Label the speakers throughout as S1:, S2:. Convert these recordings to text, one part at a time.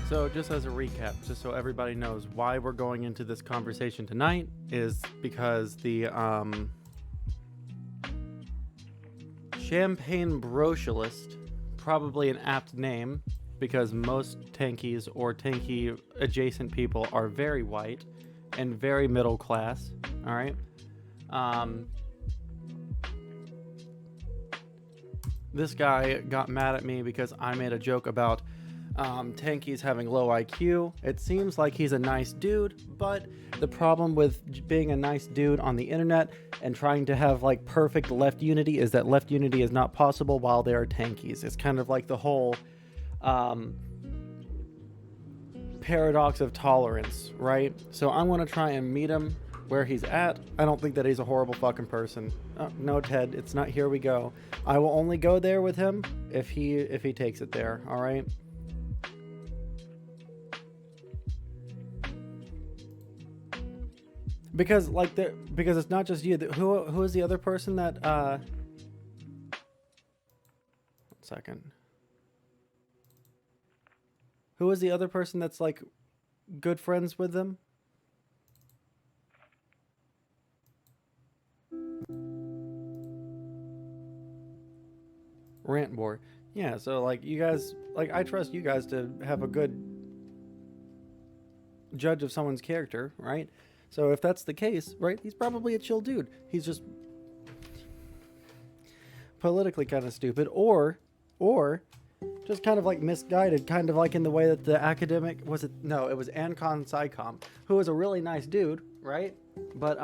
S1: So just as a recap, just so everybody knows why we're going into this conversation tonight is because the Champagne Brocialist, probably an apt name because most tankies or tanky adjacent people are very white and very middle class, all right? This guy got mad at me because I made a joke about tankies having low IQ. It seems like he's a nice dude, but the problem with being a nice dude on the internet and trying to have like perfect left unity is that left unity is not possible while they are tankies. It's kind of like the whole paradox of tolerance, right? So I'm going to try and meet him where he's at. I don't think that he's a horrible fucking person. No, Ted, it's not here we go. I will only go there with him if he takes it there, all right? Because because it's not just you. Who is the other person that 1 second. Who is the other person that's like good friends with them? Rant board. Yeah, so like you guys, like I trust you guys to have a good judge of someone's character, right? So if that's the case, right, he's probably a chill dude. He's just politically kind of stupid, or just kind of like misguided, kind of like in the way that the academic it was Ancon Psycom, who was a really nice dude, right? But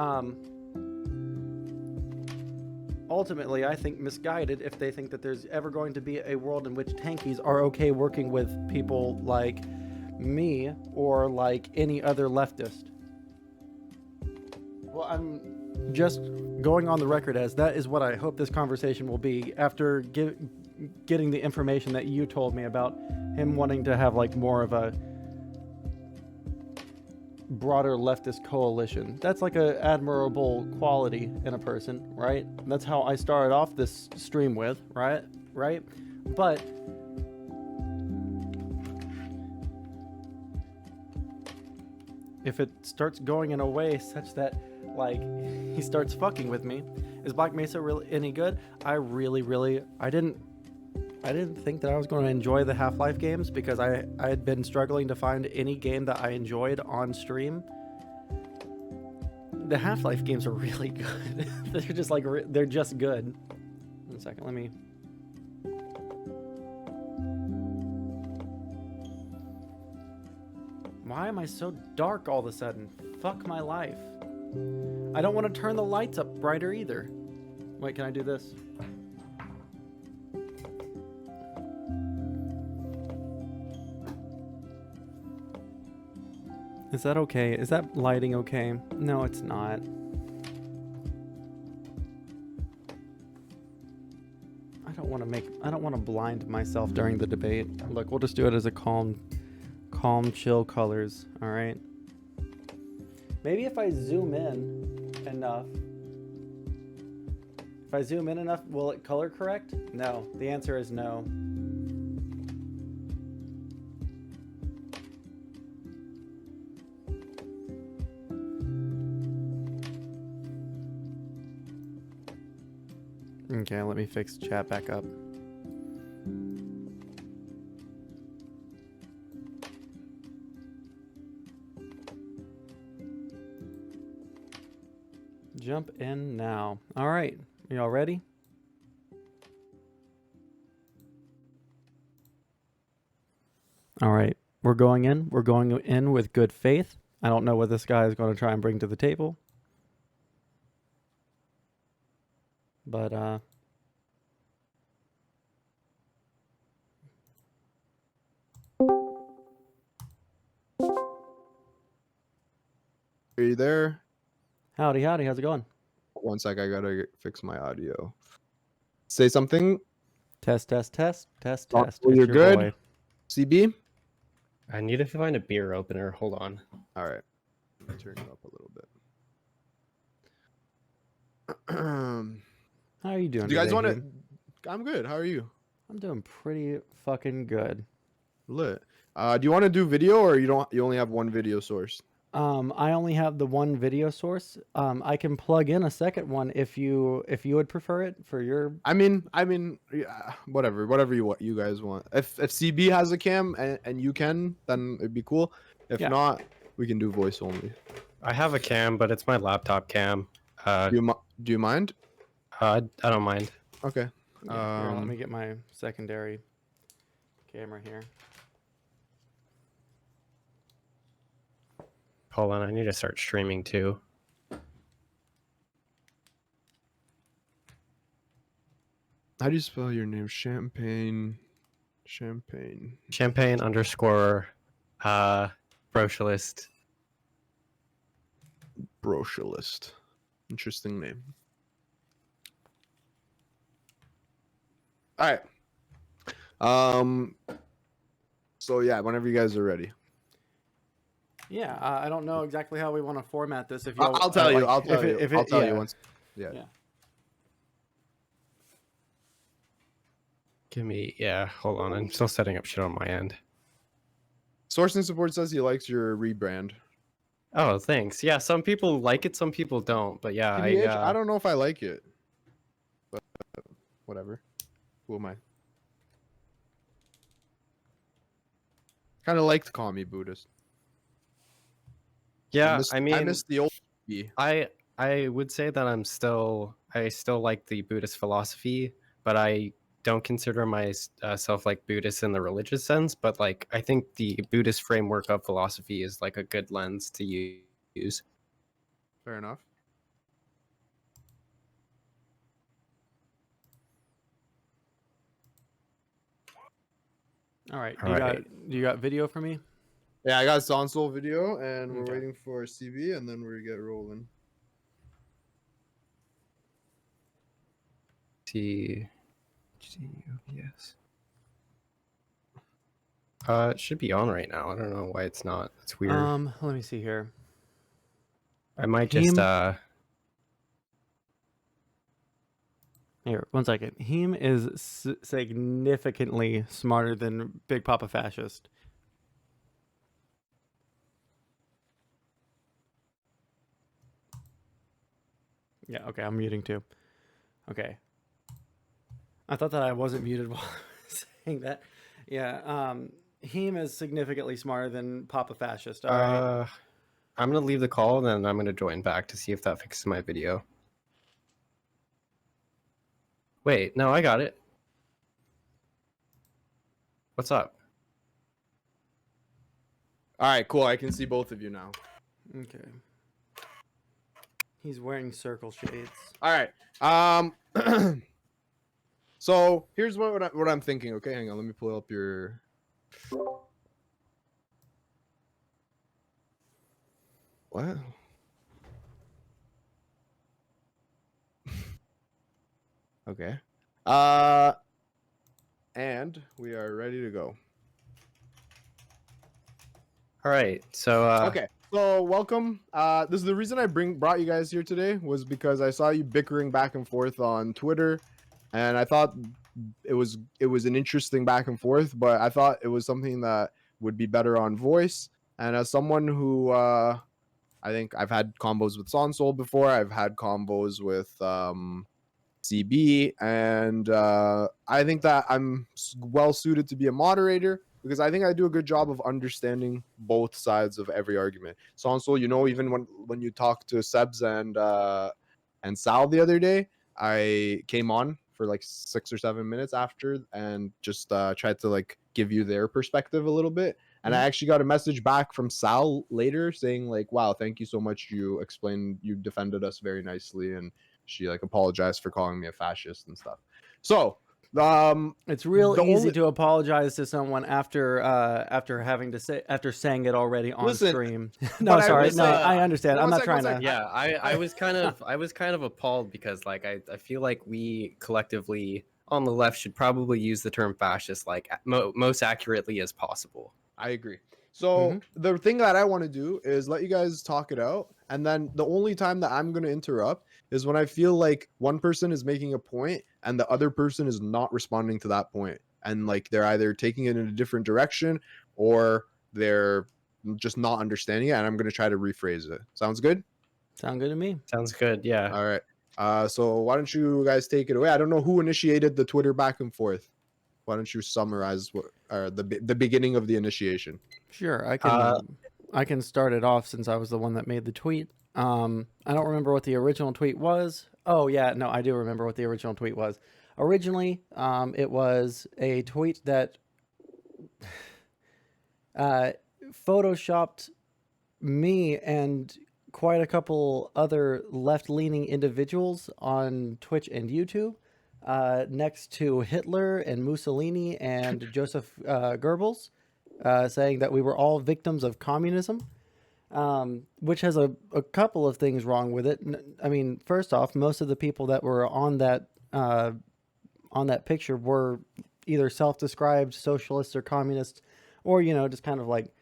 S1: ultimately, I think misguided if they think that there's ever going to be a world in which tankies are okay working with people like me or like any other leftist. Well, I'm just going on the record as that is what I hope this conversation will be after getting the information that you told me about him wanting to have like more of a broader leftist coalition. That's like a admirable quality in a person, right? That's how I started off this stream with, right? But if it starts going in a way such that like he starts fucking with me, is Black Mesa really any good? I didn't think that I was going to enjoy the Half-Life games because I had been struggling to find any game that I enjoyed on stream. The Half-Life games are really good. they're just good. 1 second, let me. Why am I so dark all of a sudden? Fuck my life. I don't want to turn the lights up brighter either. Wait, can I do this? Is that okay? Is that lighting okay? No, it's not. I don't want to blind myself during the debate. Look, we'll just do it as a calm, chill colors, all right? Maybe if I zoom in enough. If I zoom in enough, will it color correct? No. The answer is no. Okay, let me fix chat back up. Jump in now. All right, are y'all ready? All right, we're going in. We're going in with good faith. I don't know what this guy is going to try and bring to the table. But, Are
S2: you there?
S1: Howdy, how's it going?
S2: 1 sec, I gotta fix my audio. Say something.
S1: Test.
S2: Oh,
S1: It's
S2: you're
S1: your
S2: good.
S1: boy.
S2: CB?
S3: I need to find a beer opener. Hold on.
S2: All right. Turn it up a little bit.
S1: How are you doing?
S2: Do you guys
S1: today,
S2: want to?
S1: Heem?
S2: I'm good. How are you?
S1: I'm doing pretty fucking good.
S2: Lit. Do you want to do video, or you don't? You only have one video source.
S1: I only have the one video source. I can plug in a second one if you would prefer it for your.
S2: I mean, yeah, whatever you guys want. If CB has a cam and you can, then it'd be cool. If
S1: Yeah.
S2: not, we can do voice only.
S3: I have a cam, but it's my laptop cam.
S2: Do you mind?
S3: I don't mind.
S2: Okay.
S1: Yeah, here, let me get my secondary camera here.
S3: Hold on, I need to start streaming too.
S2: How do you spell your name? Champagne.
S3: Champagne underscore Brocialist.
S2: Brocialist. Interesting name. All right. So yeah, whenever you guys are ready.
S1: Yeah, I don't know exactly how we want to format this. If
S2: I'll tell you. I'll tell you. I'll tell you
S1: yeah.
S2: once. Yeah.
S3: Give me, yeah, hold on. I'm still setting up shit on my end.
S2: Sourcing support says he likes your rebrand.
S3: Oh, thanks. Yeah, some people like it, some people don't. But yeah,
S2: I don't know if I like it. But whatever. Who am I? Kind of like to call me Buddhist.
S3: yeah.
S2: I
S3: mean,
S2: miss the old me.
S3: I would say that I still like the Buddhist philosophy, but I don't consider myself like Buddhist in the religious sense. But like, I think the Buddhist framework of philosophy is like a good lens to use.
S2: Fair enough.
S1: All right.
S3: All right.
S1: Do you got video for me?
S2: Yeah, I got Sondsol video, and we're
S1: Okay.
S2: waiting for CB, and then we get rolling.
S3: Yes. It should be on right now. I don't know why it's not. It's weird.
S1: Let me see here.
S3: I might just
S1: Here, one second. Heem is significantly smarter than Big Papa Fascist. Yeah, okay, I'm muting too. Okay. I thought that I wasn't muted while I was saying that. Yeah, Heem is significantly smarter than Papa Fascist. All right.
S3: I'm gonna leave the call and then I'm gonna join back to see if that fixes my video. Wait, no, I got it. What's up?
S2: All right, cool. I can see both of you now.
S1: Okay. He's wearing circle shades.
S2: All right. So here's what I'm thinking. Okay, hang on. Let me pull up your. What? Okay. And we are ready to go.
S3: All right, so
S2: Okay. So welcome. This is the reason I brought you guys here today was because I saw you bickering back and forth on Twitter, and I thought it was an interesting back and forth, but I thought it was something that would be better on voice. And as someone who I think I've had combos with Sondsol before, I've had combos with CB, and I think that I'm well suited to be a moderator because I think I do a good job of understanding both sides of every argument. Sondsol, you know, even when you talked to Sebs and Sal the other day, I came on for like 6 or 7 minutes after and just tried to like give you their perspective a little bit. And I actually got a message back from Sal later saying like, wow, thank you so much. You defended us very nicely. And she like apologized for calling me a fascist and stuff. So
S1: it's real easy to apologize to someone after saying it already on stream. No, sorry, I understand. I'm not trying to.
S3: Yeah, I was kind of appalled because like I feel like we collectively on the left should probably use the term fascist like most accurately as possible.
S2: I agree. So the thing that I want to do is let you guys talk it out. And then the only time that I'm going to interrupt is when I feel like one person is making a point and the other person is not responding to that point. And like they're either taking it in a different direction or they're just not understanding it, and I'm going to try to rephrase it. Sounds good?
S1: Sound good to me.
S3: Sounds good. Yeah.
S2: All right. So why don't you guys take it away? I don't know who initiated the Twitter back and forth. Why don't you summarize what the beginning of the initiation?
S1: Sure,
S3: Uh,
S1: I can start it off since I was the one that made the tweet. I don't remember what the original tweet was. Oh yeah, no, I do remember what the original tweet was. Originally, it was a tweet that photoshopped me and quite a couple other left-leaning individuals on Twitch and YouTube, next to Hitler and Mussolini and Joseph Goebbels, saying that we were all victims of communism, which has a couple of things wrong with it. I mean, first off, most of the people that were on that picture were either self-described socialists or communists, or just kind of like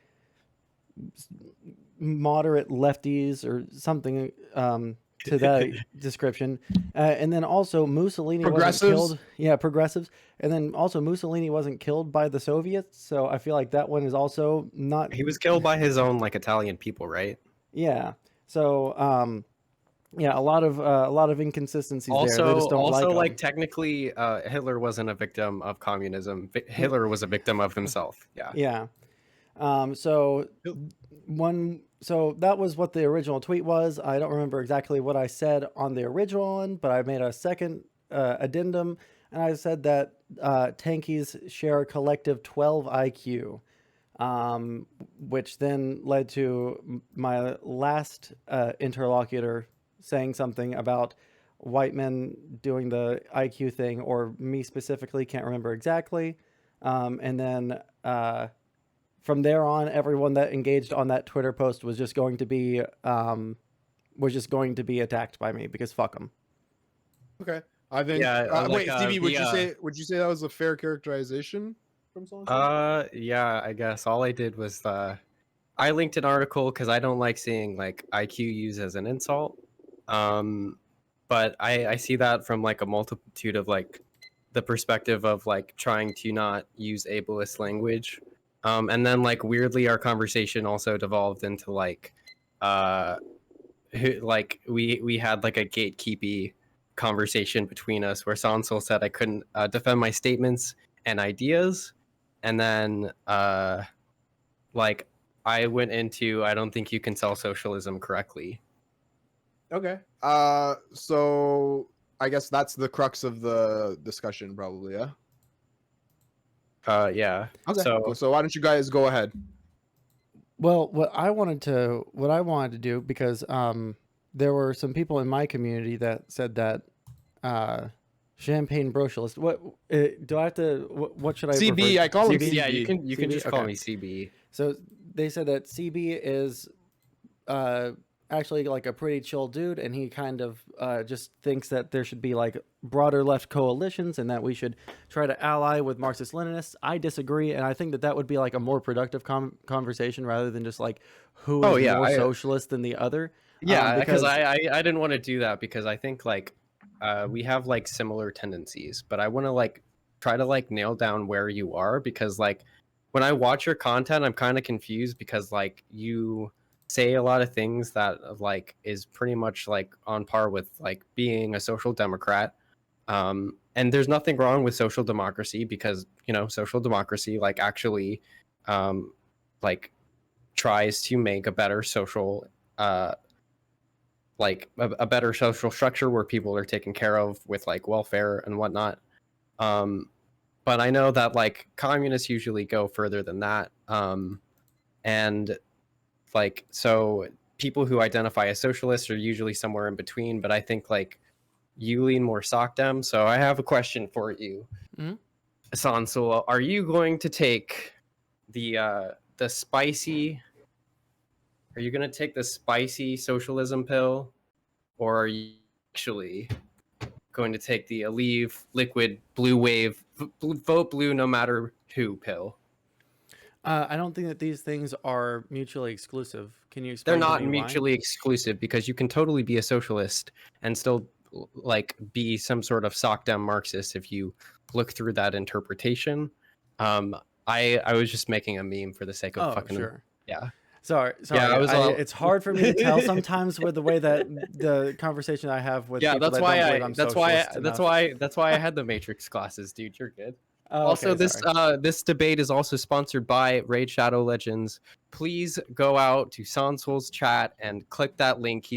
S1: moderate lefties or something to that description. And then also Mussolini wasn't killed. Yeah, progressives. And then also Mussolini wasn't killed by the Soviets, so I feel like that one is also not.
S3: He was killed by his own like Italian people, right?
S1: Yeah. So yeah, a lot of inconsistencies there. They just don't
S3: like
S1: them.
S3: technically, Hitler wasn't a victim of communism. Hitler was a victim of himself. Yeah.
S1: Yeah. So that was what the original tweet was. I don't remember exactly what I said on the original one, but I made a second addendum, and I said that tankies share a collective 12 IQ, which then led to my last interlocutor saying something about white men doing the IQ thing, or me specifically, can't remember exactly. And then from there on, everyone that engaged on that Twitter post was just going to be attacked by me, because fuck them.
S2: Okay, I think.
S3: Yeah.
S2: Wait, Stevie, would you say that was a fair characterization from someone?
S3: Yeah. I guess all I did was I linked an article because I don't like seeing like IQ used as an insult. But I see that from like a multitude of like the perspective of like trying to not use ableist language. And then like weirdly our conversation also devolved into like we had like a gatekeepy conversation between us where Sondsol said I couldn't defend my statements and ideas, and then like I went into I don't think you can sell socialism correctly.
S2: Okay. So I guess that's the crux of the discussion, probably. Yeah.
S3: Yeah.
S2: Okay. So why don't you guys go ahead?
S1: Well, what I wanted to do, because there were some people in my community that said that champagne Brocialist. What do I have to? What should I?
S2: CB. I call him
S3: CB.
S2: CB.
S3: Yeah, you can
S1: CB?
S3: just call me CB.
S1: So they said that CB is actually like a pretty chill dude, and he kind of just thinks that there should be like broader left coalitions, and that we should try to ally with Marxist-Leninists. I disagree, and I think that would be like a more productive conversation rather than just like who is more socialist than the other.
S3: Yeah, because I didn't want to do that, because I think like we have like similar tendencies, but I want to like try to like nail down where you are, because like when I watch your content, I'm kind of confused, because like you say a lot of things that like is pretty much like on par with like being a social democrat, and there's nothing wrong with social democracy, because social democracy like actually like tries to make a better social like a better social structure where people are taken care of with like welfare and whatnot. But I know that like communists usually go further than that, and like so people who identify as socialists are usually somewhere in between, but I think like you lean more SOCDEM. So I have a question for you.
S1: Mm-hmm.
S3: Sondsol, are you going to take the spicy socialism pill, or are you actually going to take the Aleve liquid blue wave vote blue no matter who pill?
S1: I don't think that these things are mutually exclusive. Can you explain?
S3: They're not
S1: to me
S3: mutually exclusive, because you can totally be a socialist and still like be some sort of SOCDEM Marxist if you look through that interpretation. I was just making a meme for the sake of
S1: Oh,
S3: fucking.
S1: sure.
S3: Yeah.
S1: Sorry.
S3: Yeah, I was all.
S1: It's hard for me to tell sometimes with the way that the conversation I have with
S3: Yeah,
S1: people
S3: that's
S1: that
S3: why
S1: don't believe
S3: I.
S1: I'm
S3: That's why.
S1: socialist
S3: That's
S1: enough.
S3: why. That's why I had the Matrix classes, dude. You're good.
S1: Oh,
S3: Also,
S1: okay,
S3: this
S1: sorry.
S3: this debate is also sponsored by Raid Shadow Legends. Please go out to Sonsol's chat and click that link.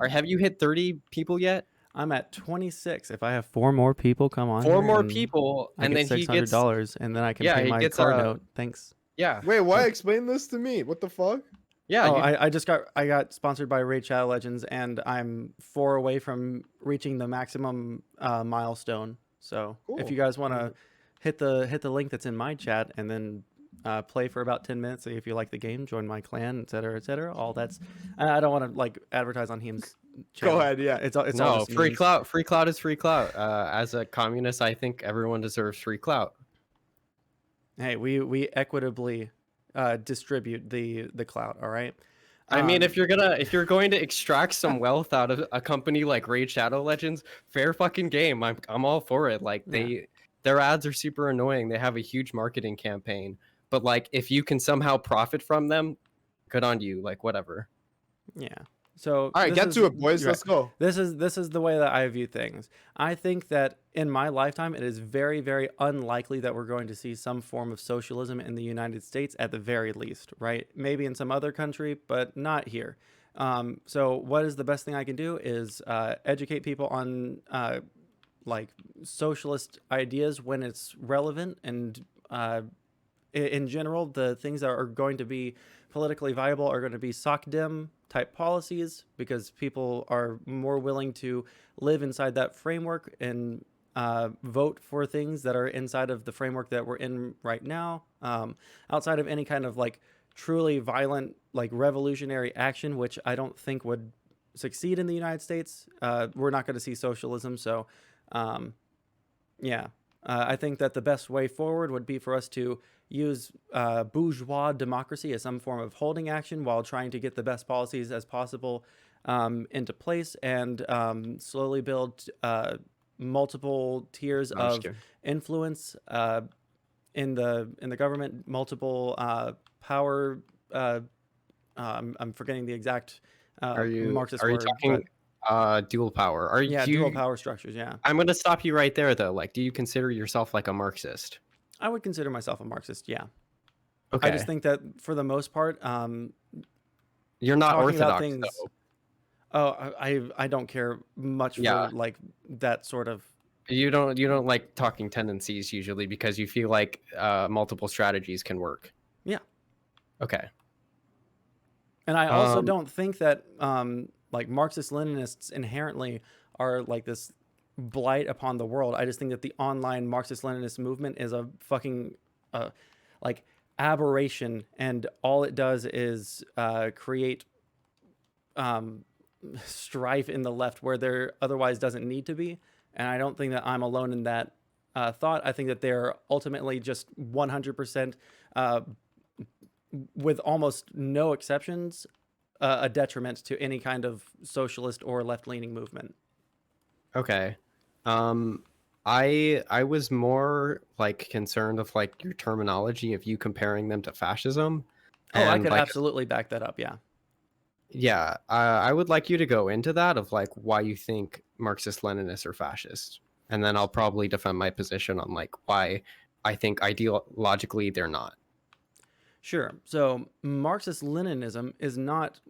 S3: Or have you hit 30 people yet?
S1: I'm at 26. If I have 4 more people come on
S3: Four
S1: here,
S3: more
S1: and
S3: people,
S1: I
S3: and
S1: get
S3: then he gets.
S1: $600, and then I can
S3: Yeah,
S1: pay
S3: he
S1: my
S3: gets
S1: car
S3: a.
S1: note. Thanks.
S3: Yeah.
S2: Wait, why? Explain this to me. What the fuck?
S3: Yeah.
S1: Oh, I got sponsored by Raid Shadow Legends, and I'm 4 away from reaching the maximum milestone. So if
S2: Cool.
S1: you guys want to hit the link that's in my chat, and then play for about 10 minutes, see if you like the game, join my clan, etc., etc. All that's I don't want to like advertise on Heem's channel.
S2: Go ahead. Yeah.
S1: It's all
S3: No,
S1: just
S3: free
S1: memes.
S3: clout. Free clout is free clout. As a communist, I think everyone deserves free clout.
S1: Hey, we equitably distribute the clout. All right.
S3: I mean,
S1: Um,
S3: if you're going to extract some wealth out of a company like Raid Shadow Legends, fair fucking game. I'm all for it. Like
S1: Yeah.
S3: their ads are super annoying. They have a huge marketing campaign, but like if you can somehow profit from them, good on you. Like whatever.
S1: Yeah. So
S2: All right, get to it, boys.
S1: right.
S2: Let's go.
S1: This is the way that I view things. I think that in my lifetime, it is very, very unlikely that we're going to see some form of socialism in the United States at the very least, right? Maybe in some other country, but not here. So what is the best thing I can do is educate people on like socialist ideas when it's relevant, and in general, the things that are going to be politically viable are going to be SOCDEM type policies, because people are more willing to live inside that framework and vote for things that are inside of the framework that we're in right now, outside of any kind of like truly violent, like revolutionary action, which I don't think would succeed in the United States. We're not going to see socialism. So, yeah, I think that the best way forward would be for us to use bourgeois democracy as some form of holding action while trying to get the best policies as possible into place, and slowly build multiple tiers
S3: No, I'm just
S1: of
S3: kidding.
S1: influence in the government, multiple power. I'm forgetting the exact Marxist
S3: Are you
S1: word,
S3: talking dual power? Are
S1: yeah,
S3: you?
S1: dual power structures. Yeah,
S3: I'm gonna stop you right there though. Like, do you consider yourself like a Marxist?
S1: I would consider myself a Marxist. Yeah, I just
S3: Okay,
S1: think that for the most part,
S3: you're not
S1: talking about
S3: orthodox
S1: things.
S3: though.
S1: Oh, I don't care much
S3: Yeah,
S1: for like that sort of.
S3: you don't like talking tendencies usually because you feel like multiple strategies can work.
S1: Yeah,
S3: Okay.
S1: and I also
S3: Um.
S1: don't think that like Marxist Leninists inherently are like this blight upon the world. I just think that the online Marxist Leninist movement is a fucking like aberration, and all it does is create strife in the left where there otherwise doesn't need to be. And I don't think that I'm alone in that thought. I think that they're ultimately just 100%, with almost no exceptions, a detriment to any kind of socialist or left-leaning movement.
S3: Okay. Um. I was more like concerned with like your terminology of you comparing them to fascism,
S1: Oh, I
S3: and
S1: could
S3: like
S1: absolutely back that up. Yeah.
S3: yeah, I would like you to go into that of like why you think Marxist Leninists are fascist, and then I'll probably defend my position on like why I think ideologically they're not.
S1: Sure. So Marxist Leninism is not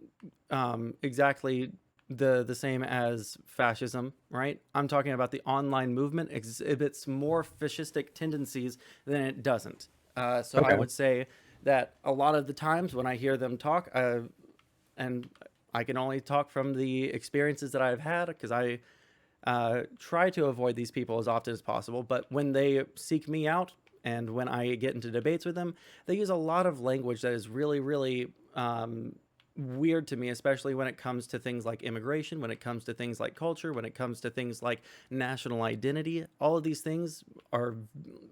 S1: exactly the same as fascism, right? I'm talking about the online movement exhibits more fascistic tendencies than it doesn't. So I
S3: Okay.
S1: would say that a lot of the times when I hear them talk, and I can only talk from the experiences that I've had, because I try to avoid these people as often as possible. But when they seek me out and when I get into debates with them, they use a lot of language that is really, really weird to me, especially when it comes to things like immigration, when it comes to things like culture, when it comes to things like national identity. All of these things are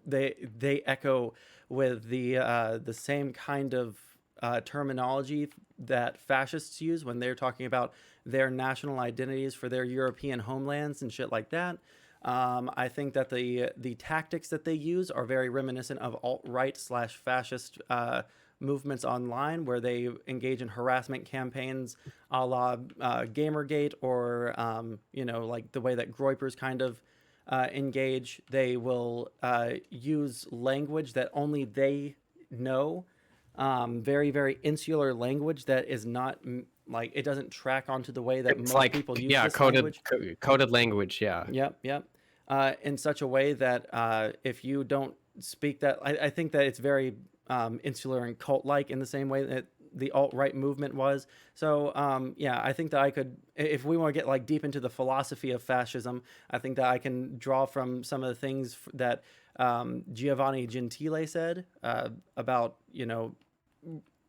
S1: they echo with the same kind of terminology that fascists use when they're talking about their national identities for their European homelands and shit like that. I think that the tactics that they use are very reminiscent of alt-right slash fascist movements online, where they engage in harassment campaigns, a la Gamergate, or like the way that Groypers kind of engage. They will use language that only they know, very very insular language that is not like, it doesn't track onto the way that
S3: It's
S1: most
S3: like,
S1: people use
S3: yeah,
S1: this language.
S3: coded language. Yeah.
S1: Yep, yep. In such a way that if you don't speak that, I think that it's very insular and cult-like, in the same way that the alt-right movement was. So yeah, I think that I could, if we want to get like deep into the philosophy of fascism, I think that I can draw from some of the things that Giovanni Gentile said about,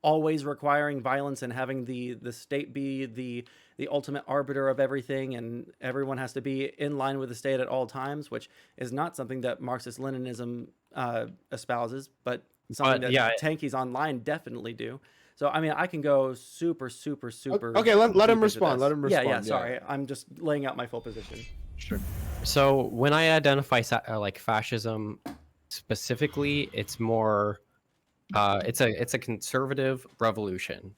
S1: always requiring violence and having the state be the ultimate arbiter of everything, and everyone has to be in line with the state at all times, which is not something that Marxist-Leninism espouses, but something
S3: But
S1: that
S3: yeah,
S1: tankies online definitely do. So I mean, I can go super super super
S2: Okay, let
S1: deep
S2: him
S1: into
S2: respond.
S1: this.
S2: Let him
S1: Yeah, yeah,
S2: respond.
S1: sorry, I'm just laying out my full position.
S2: Sure.
S3: so when I identify like fascism specifically, it's more it's a conservative revolution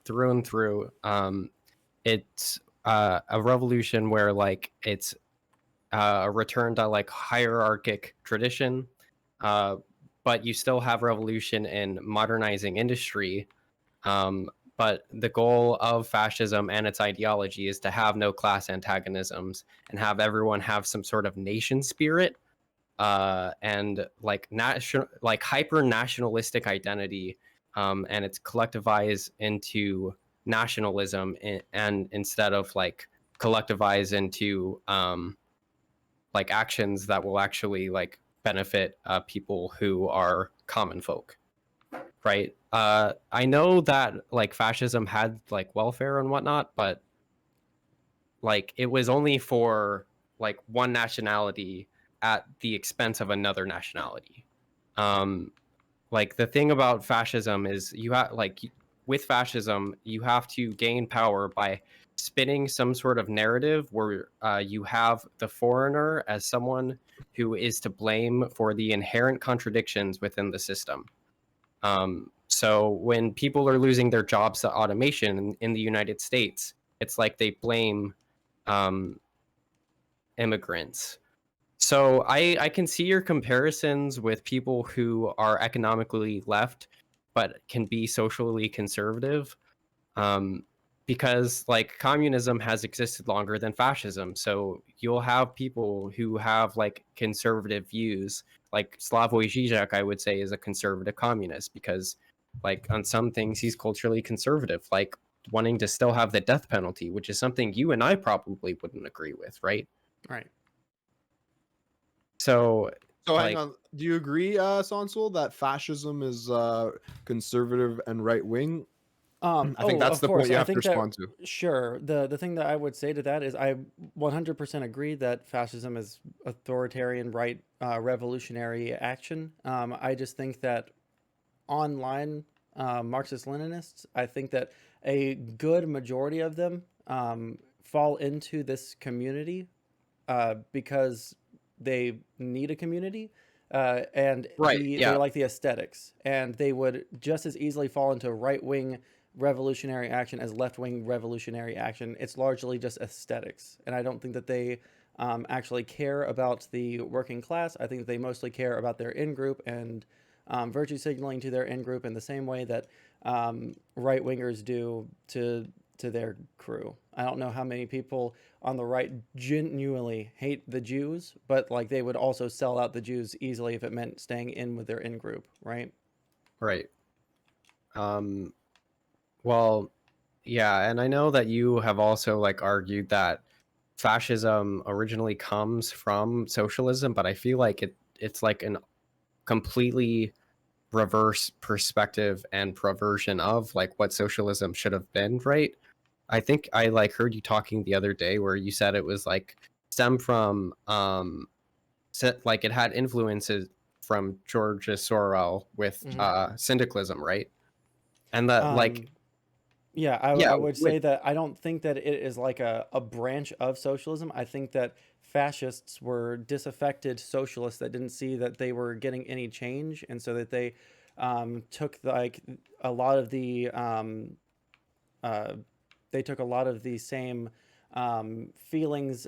S3: through and through. It's a revolution where like it's a return to like hierarchic tradition, uh, but you still have revolution in modernizing industry. Um, but the goal of fascism and its ideology is to have no class antagonisms and have everyone have some sort of nation spirit, and like hyper nationalistic identity, and it's collectivized into nationalism, and instead of like collectivize into like actions that will actually like benefit people who are common folk, right? I know that like fascism had like welfare and whatnot, but like it was only for like one nationality at the expense of another nationality. Um, like the thing about fascism is you have like with fascism you have to gain power by spinning some sort of narrative where you have the foreigner as someone who is to blame for the inherent contradictions within the system. So when people are losing their jobs to automation in the United States, it's like they blame um, immigrants. So I can see your comparisons with people who are economically left but can be socially conservative, um, because like communism has existed longer than fascism. So you'll have people who have like conservative views, like Slavoj Žižek, I would say, is a conservative communist because like on some things he's culturally conservative, like wanting to still have the death penalty, which is something you and I probably wouldn't agree with, right?
S1: Right.
S3: So
S2: So hang
S3: like
S2: on. Do you agree, Sonsul, that fascism is conservative and right wing? I think
S1: Oh,
S2: that's
S1: of
S2: the point
S1: course.
S2: you
S1: I
S2: have to
S1: think that,
S2: respond to.
S1: sure. The thing that I would say to that is I 100% agree that fascism is authoritarian, right, revolutionary action. I just think that online Marxist-Leninists, I think that a good majority of them fall into this community because they need a community, and
S3: right,
S1: they
S3: yeah,
S1: like the aesthetics, and they would just as easily fall into right wing revolutionary action as left wing revolutionary action. It's largely just aesthetics, and I don't think that they actually care about the working class. I think that they mostly care about their in group and virtue signaling to their in group in the same way that right wingers do to their crew. I don't know how many people on the right genuinely hate the Jews, but like they would also sell out the Jews easily if it meant staying in with their in group, right?
S3: right. Um, well, yeah, and I know that you have also like argued that fascism originally comes from socialism, but I feel like it's like an completely reverse perspective and perversion of like what socialism should have been, right? I think I like heard you talking the other day where you said it was like stem from like it had influences from George Sorel with
S1: Mm-hmm.
S3: syndicalism, right? And that like
S1: Um, Yeah,
S3: Yeah,
S1: I would
S3: with
S1: say that I don't think that it is like a branch of socialism. I think that fascists were disaffected socialists that didn't see that they were getting any change, and so that they took like a lot of the uh, they took a lot of the same feelings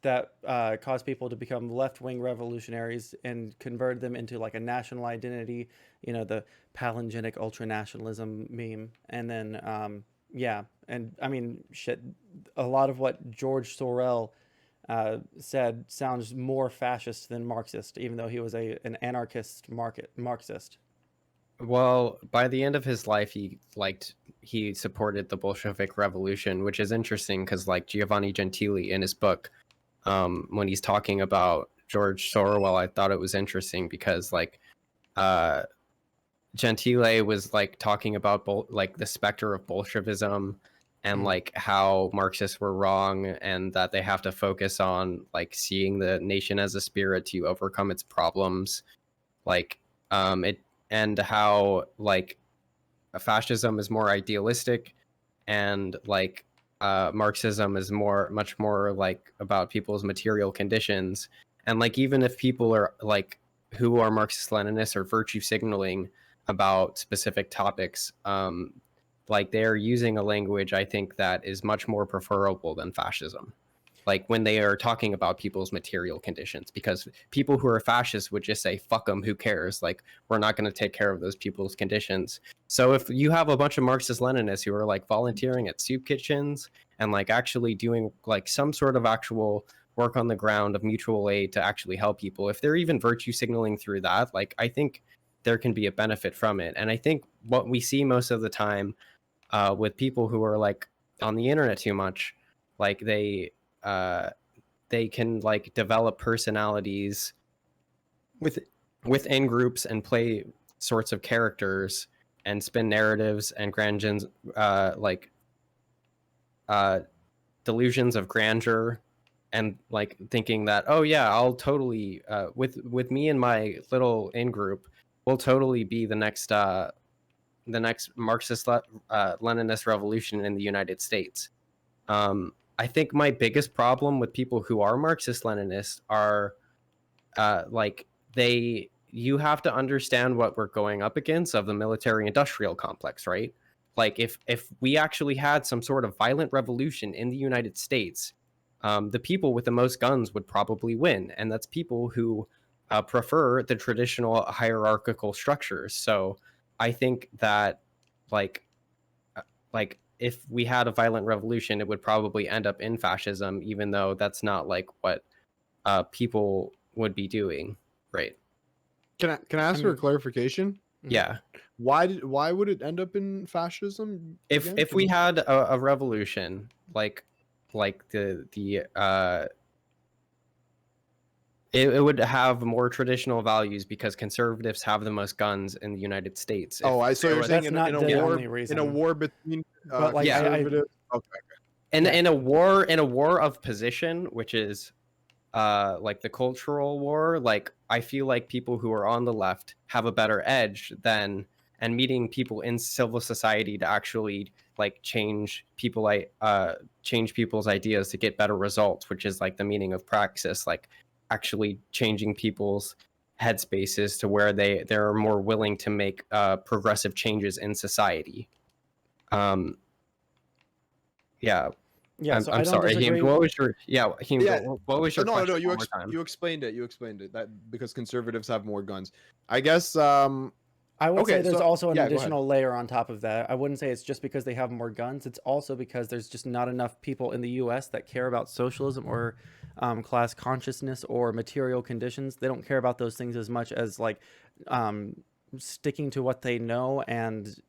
S1: that caused people to become left-wing revolutionaries and converted them into like a national identity, the palingenic ultranationalism meme. And then yeah, and I mean shit, a lot of what George Sorel said sounds more fascist than Marxist, even though he was an anarchist Marxist.
S3: Well, by the end of his life, he supported the Bolshevik Revolution, which is interesting because like Giovanni Gentili in his book, when he's talking about George Sorwell, I thought it was interesting because like uh, Gentile was like talking about like the specter of Bolshevism and
S1: Mm.
S3: like how Marxists were wrong and that they have to focus on like seeing the nation as a spirit to overcome its problems, like it and how like fascism is more idealistic and like Marxism is much more like about people's material conditions. And like even if people are like who are Marxist Leninists or virtue signaling about specific topics, like they're using a language I think that is much more preferable than fascism. Like when they are talking about people's material conditions, because people who are fascists would just say fuck them, who cares, like we're not going to take care of those people's conditions. So if you have a bunch of Marxist Leninists who are like volunteering at soup kitchens and like actually doing like some sort of actual work on the ground of mutual aid to actually help people, if they're even virtue signaling through that, like I think there can be a benefit from it. And I think what we see most of the time with people who are like on the internet too much, like uh, they can like develop personalities with within groups and play sorts of characters and spin narratives and like uh, delusions of grandeur and like thinking that, oh yeah, I'll totally with me and my little in group we'll totally be the next Marxist Leninist revolution in the United States. I think my biggest problem with people who are Marxist Leninists are like you have to understand what we're going up against of the military industrial complex, right? Like if we actually had some sort of violent revolution in the United States, the people with the most guns would probably win, and that's people who prefer the traditional hierarchical structures. So I think that like uh, like if we had a violent revolution, it would probably end up in fascism, even though that's not like what people would be doing, right?
S2: Can I
S1: I
S2: ask for a
S1: mean,
S2: clarification?
S1: mm.
S3: Yeah.
S2: Why would it end up in fascism again?
S3: If we had a revolution like the it would have more traditional values because conservatives have the most guns in the United States.
S2: Oh,
S3: If
S2: I so
S3: there
S2: you're
S3: was
S2: saying
S1: That's not
S2: in a
S1: the
S2: war
S1: only reason.
S2: between
S1: But like
S3: yeah,
S2: conservatives. Okay.
S3: in
S1: Yeah.
S3: in a war of position, which is like the cultural war, like I feel like people who are on the left have a better edge than and meeting people in civil society to actually like change people's ideas to get better results, which is like the meaning of praxis, like actually changing people's headspaces to where they're more willing to make progressive changes in society. um yeah.
S1: Yeah, so I
S3: I'm
S1: don't
S3: sorry, Heem,
S1: disagree.
S3: what was your Heem,
S2: Yeah.
S3: what was your
S2: No, no,
S3: question one more time?
S2: you explained it. You explained it that because conservatives have more guns. I guess.
S1: I would say
S2: Okay.
S1: there's
S2: So
S1: also an
S2: yeah, go ahead.
S1: additional layer on top of that. I wouldn't say it's just because they have more guns. It's also because there's just not enough people in the U.S. that care about socialism or class consciousness or material conditions. They don't care about those things as much as like um, sticking to what they know. And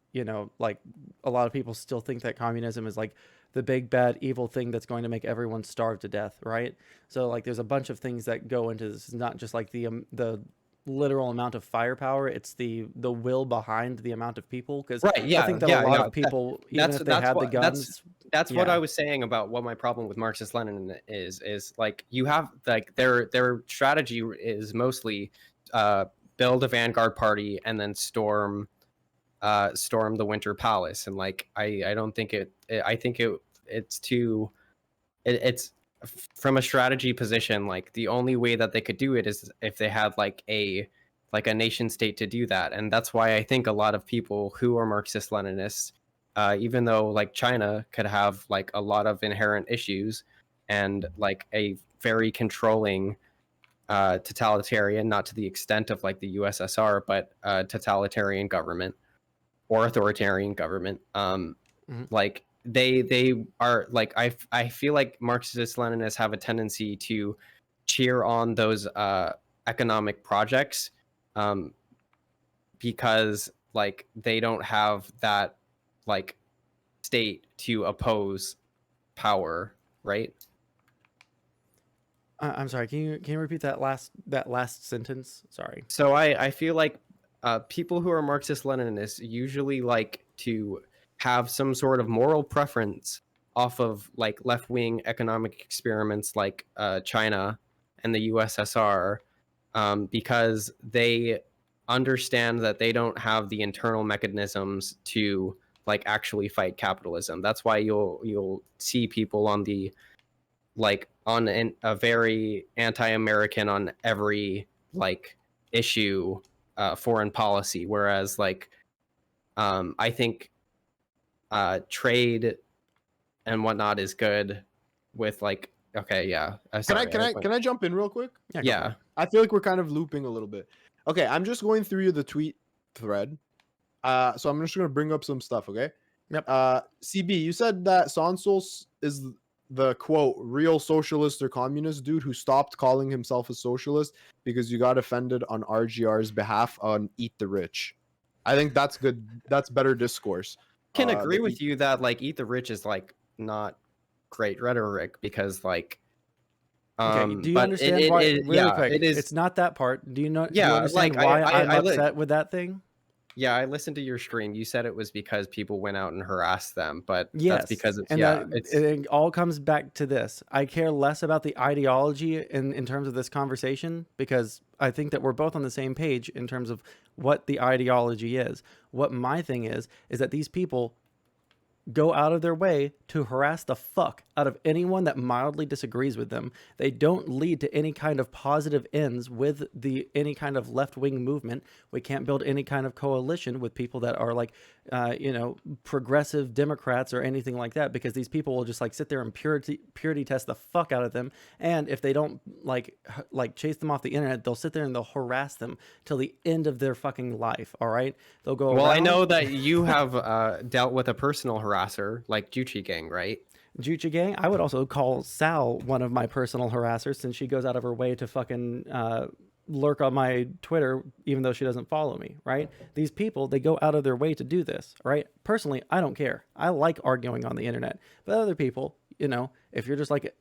S1: like a lot of people still think that communism is like the big bad evil thing that's going to make everyone starve to death, right? So like there's a bunch of things that go into this. It's not just like the literal amount of firepower, it's the will behind the amount of people, because
S3: Right.
S1: I
S3: Yeah.
S1: think that a
S3: Yeah.
S1: lot
S3: Yeah.
S1: of people, even if they
S3: That's
S1: had the
S3: what
S1: guns.
S3: that's what
S1: Yeah.
S3: I was saying about what my problem with Marxist Lenin is like you have like their strategy is mostly uh, build a vanguard party and then storm storm the Winter Palace, and like I don't think I think it's too it's from a strategy position. Like the only way that they could do it is if they had like a nation state to do that, and that's why I think a lot of people who are Marxist Leninists, even though like China could have like a lot of inherent issues and like a very controlling totalitarian, not to the extent of like the USSR, but totalitarian government or authoritarian government. Like they are like I feel like Marxist Leninists have a tendency to cheer on those economic projects because like they don't have that like state to oppose power, right?
S1: I'm sorry. Can you repeat that last sentence? Sorry.
S3: So I feel like people who are Marxist Leninists usually like to have some sort of moral preference off of like left wing economic experiments like China and the USSR because they understand that they don't have the internal mechanisms to like actually fight capitalism. That's why you'll see people on the like on a very anti-American on every like issue foreign policy, whereas like I think trade and whatnot is good with like okay yeah sorry,
S2: Can I jump in real quick?
S1: Yeah. Go for
S3: yeah
S1: it.
S2: I feel like we're kind of looping a little bit. Okay, I'm just going through the tweet thread. So I'm just gonna bring up some stuff, okay?
S1: Yep.
S2: CB, you said that Sondsol is the quote real socialist or communist dude who stopped calling himself a socialist because you got offended on RGR's behalf on Eat the Rich. I think that's good. That's better discourse.
S3: can agree
S2: the
S3: with you that like eat the rich is like not great rhetoric because like
S1: Okay. Do you
S3: but
S1: understand
S3: it,
S1: why?
S3: it,
S1: Really
S3: yeah
S1: quick.
S3: it is
S1: It's not that part. Do you know? Do you
S3: yeah
S1: understand
S3: like
S1: why I'm
S3: I
S1: upset with that thing?
S3: yeah, I listened to your stream. You said it was because people went out and harassed them, but that's
S1: Yes,
S3: because it's
S1: and
S3: yeah,
S1: that
S3: it's
S1: it all comes back to this. I care less about the ideology in terms of this conversation because I think that we're both on the same page in terms of what the ideology is. What my thing is that these people go out of their way to harass the fuck out of anyone that mildly disagrees with them. They don't lead to any kind of positive ends with any kind of left-wing movement. We can't build any kind of coalition with people that are like, progressive Democrats or anything like that because these people will just like sit there and purity test the fuck out of them. And if they don't like chase them off the internet, they'll sit there and they'll harass them till the end of their fucking life. All right, they'll go.
S3: well, I
S1: around.
S3: know that you have dealt with a personal harasser like Juchi Gang, right?
S1: Jucha Gang. I would also call Sal one of my personal harassers since she goes out of her way to fucking lurk on my Twitter even though she doesn't follow me, right? These people, they go out of their way to do this, right? Personally, I don't care. I like arguing on the internet. But other people, if you're just like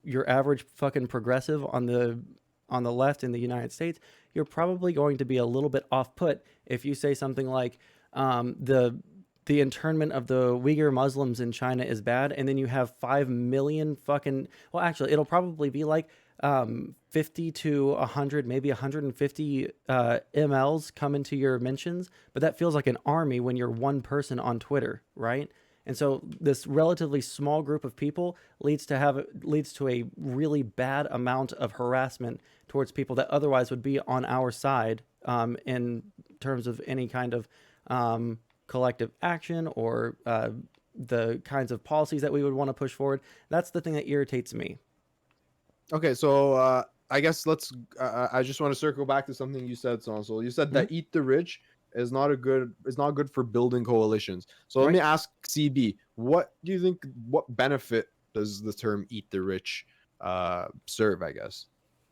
S1: your average fucking progressive on the left in the United States, you're probably going to be a little bit off put if you say something like the internment of the Uyghur Muslims in China is bad, and then you have 5 million fucking, well, actually, it'll probably be like 50 to 100, maybe 150 MLs come into your mentions, but that feels like an army when you're one person on Twitter, right? And so this relatively small group of people leads to a really bad amount of harassment towards people that otherwise would be on our side in terms of any kind of collective action or the kinds of policies that we would want to push forward. That's the thing that irritates me.
S2: Okay, so I guess let's. I just want to circle back to something you said, Sondsol. You said that Eat the Rich is not good for building coalitions. So let me ask CB, what do you think? What benefit does the term "Eat the Rich" serve? I guess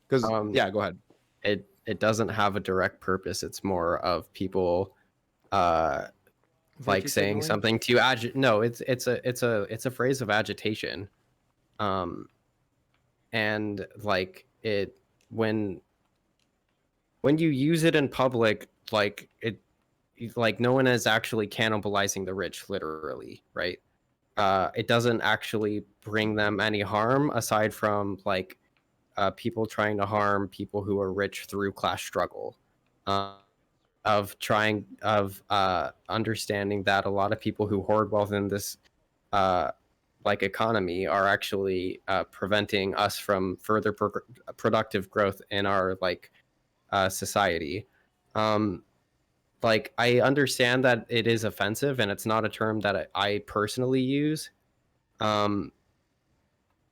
S2: because yeah, go ahead.
S3: It doesn't have a direct purpose. It's more of people like saying something to no, it's a phrase of agitation. And like it when you use it in public, like no one is actually cannibalizing the rich, literally, right? It doesn't actually bring them any harm aside from like people trying to harm people who are rich through class struggle. of understanding that a lot of people who hoard wealth in this like economy are actually preventing us from further productive growth in our like society. Like I understand that it is offensive and it's not a term that I personally use,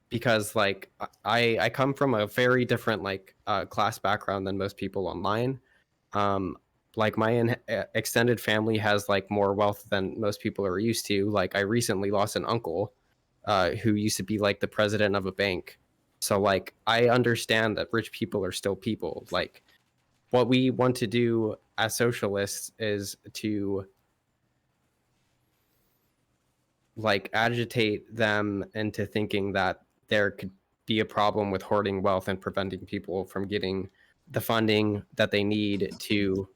S3: because like I come from a very different like class background than most people online. Like my extended family has like more wealth than most people are used to. Like I recently lost an uncle who used to be like the president of a bank. So like I understand that rich people are still people. Like what we want to do as socialists is to like agitate them into thinking that there could be a problem with hoarding wealth and preventing people from getting the funding that they need to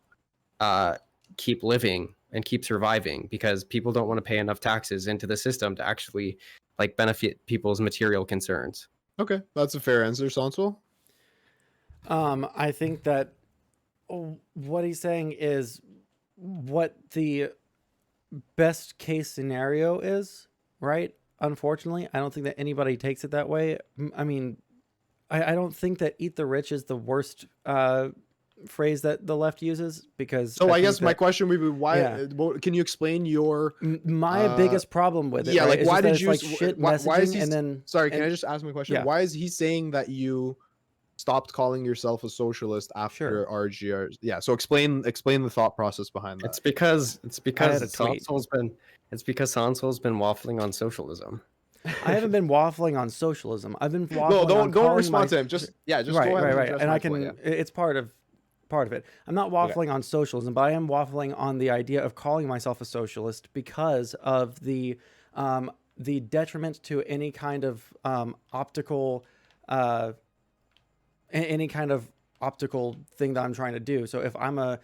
S3: keep living and keep surviving, because people don't want to pay enough taxes into the system to actually like benefit people's material concerns.
S2: Okay, that's a fair answer, Sondsol.
S1: I think that what he's saying is what the best case scenario is, right? Unfortunately, I don't think that anybody takes it that way. I mean, I don't think that "eat the rich" is the worst phrase that the left uses, because
S2: So I
S1: think
S2: guess my
S1: that
S2: question would be why?
S1: Yeah.
S2: Can you explain your?
S1: my biggest problem with it,
S2: Yeah,
S1: right,
S2: like
S1: is
S2: why
S1: just that
S2: did
S1: it's
S2: you?
S1: like shit
S2: Why is
S1: messaging,
S2: he?
S1: and then
S2: Sorry, can
S1: and
S2: I just ask my question?
S1: yeah,
S2: Why is he saying that you stopped calling yourself a socialist after
S1: sure.
S2: RGR? Yeah, so explain the thought process behind that.
S3: It's because
S1: I had a tweet.
S3: Sonsol's been waffling on socialism.
S1: I haven't been waffling on socialism. I've been
S2: No,
S1: waffling on
S2: don't
S1: calling
S2: respond to him. Just just go
S1: right,
S2: ahead
S1: right,
S2: and
S1: right.
S2: address
S1: And
S2: my
S1: I
S2: point.
S1: can. It's part of it. I'm not
S2: Okay.
S1: waffling on socialism, but I am waffling on the idea of calling myself a socialist because of the detriment to any kind of optical any kind of optical thing that I'm trying to do. So if I'm a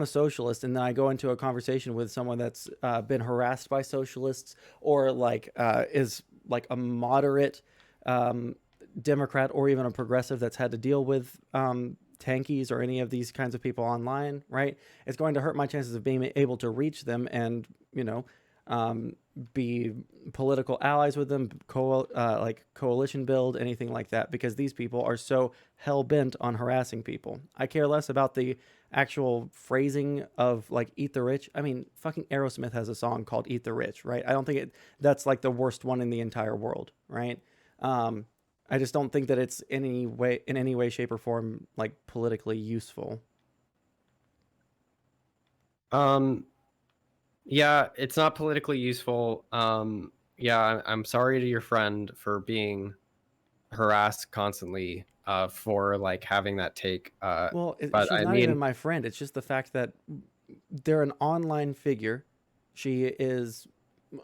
S1: socialist and then I go into a conversation with someone that's been harassed by socialists, or like is like a moderate Democrat or even a progressive that's had to deal with tankies or any of these kinds of people online, right? It's going to hurt my chances of being able to reach them and, be political allies with them, like coalition build, anything like that, because these people are so hell bent on harassing people. I care less about the actual phrasing of like "eat the rich." I mean, fucking Aerosmith has a song called "Eat the Rich," right? I don't think that's like the worst one in the entire world, right? I just don't think that it's in any way, shape, or form like politically useful.
S3: Yeah, it's not politically useful. Yeah, I'm sorry to your friend for being harassed constantly for like having that take.
S1: Well,
S3: But
S1: she's
S3: I
S1: not even
S3: mean,
S1: my friend. It's just the fact that they're an online figure. She is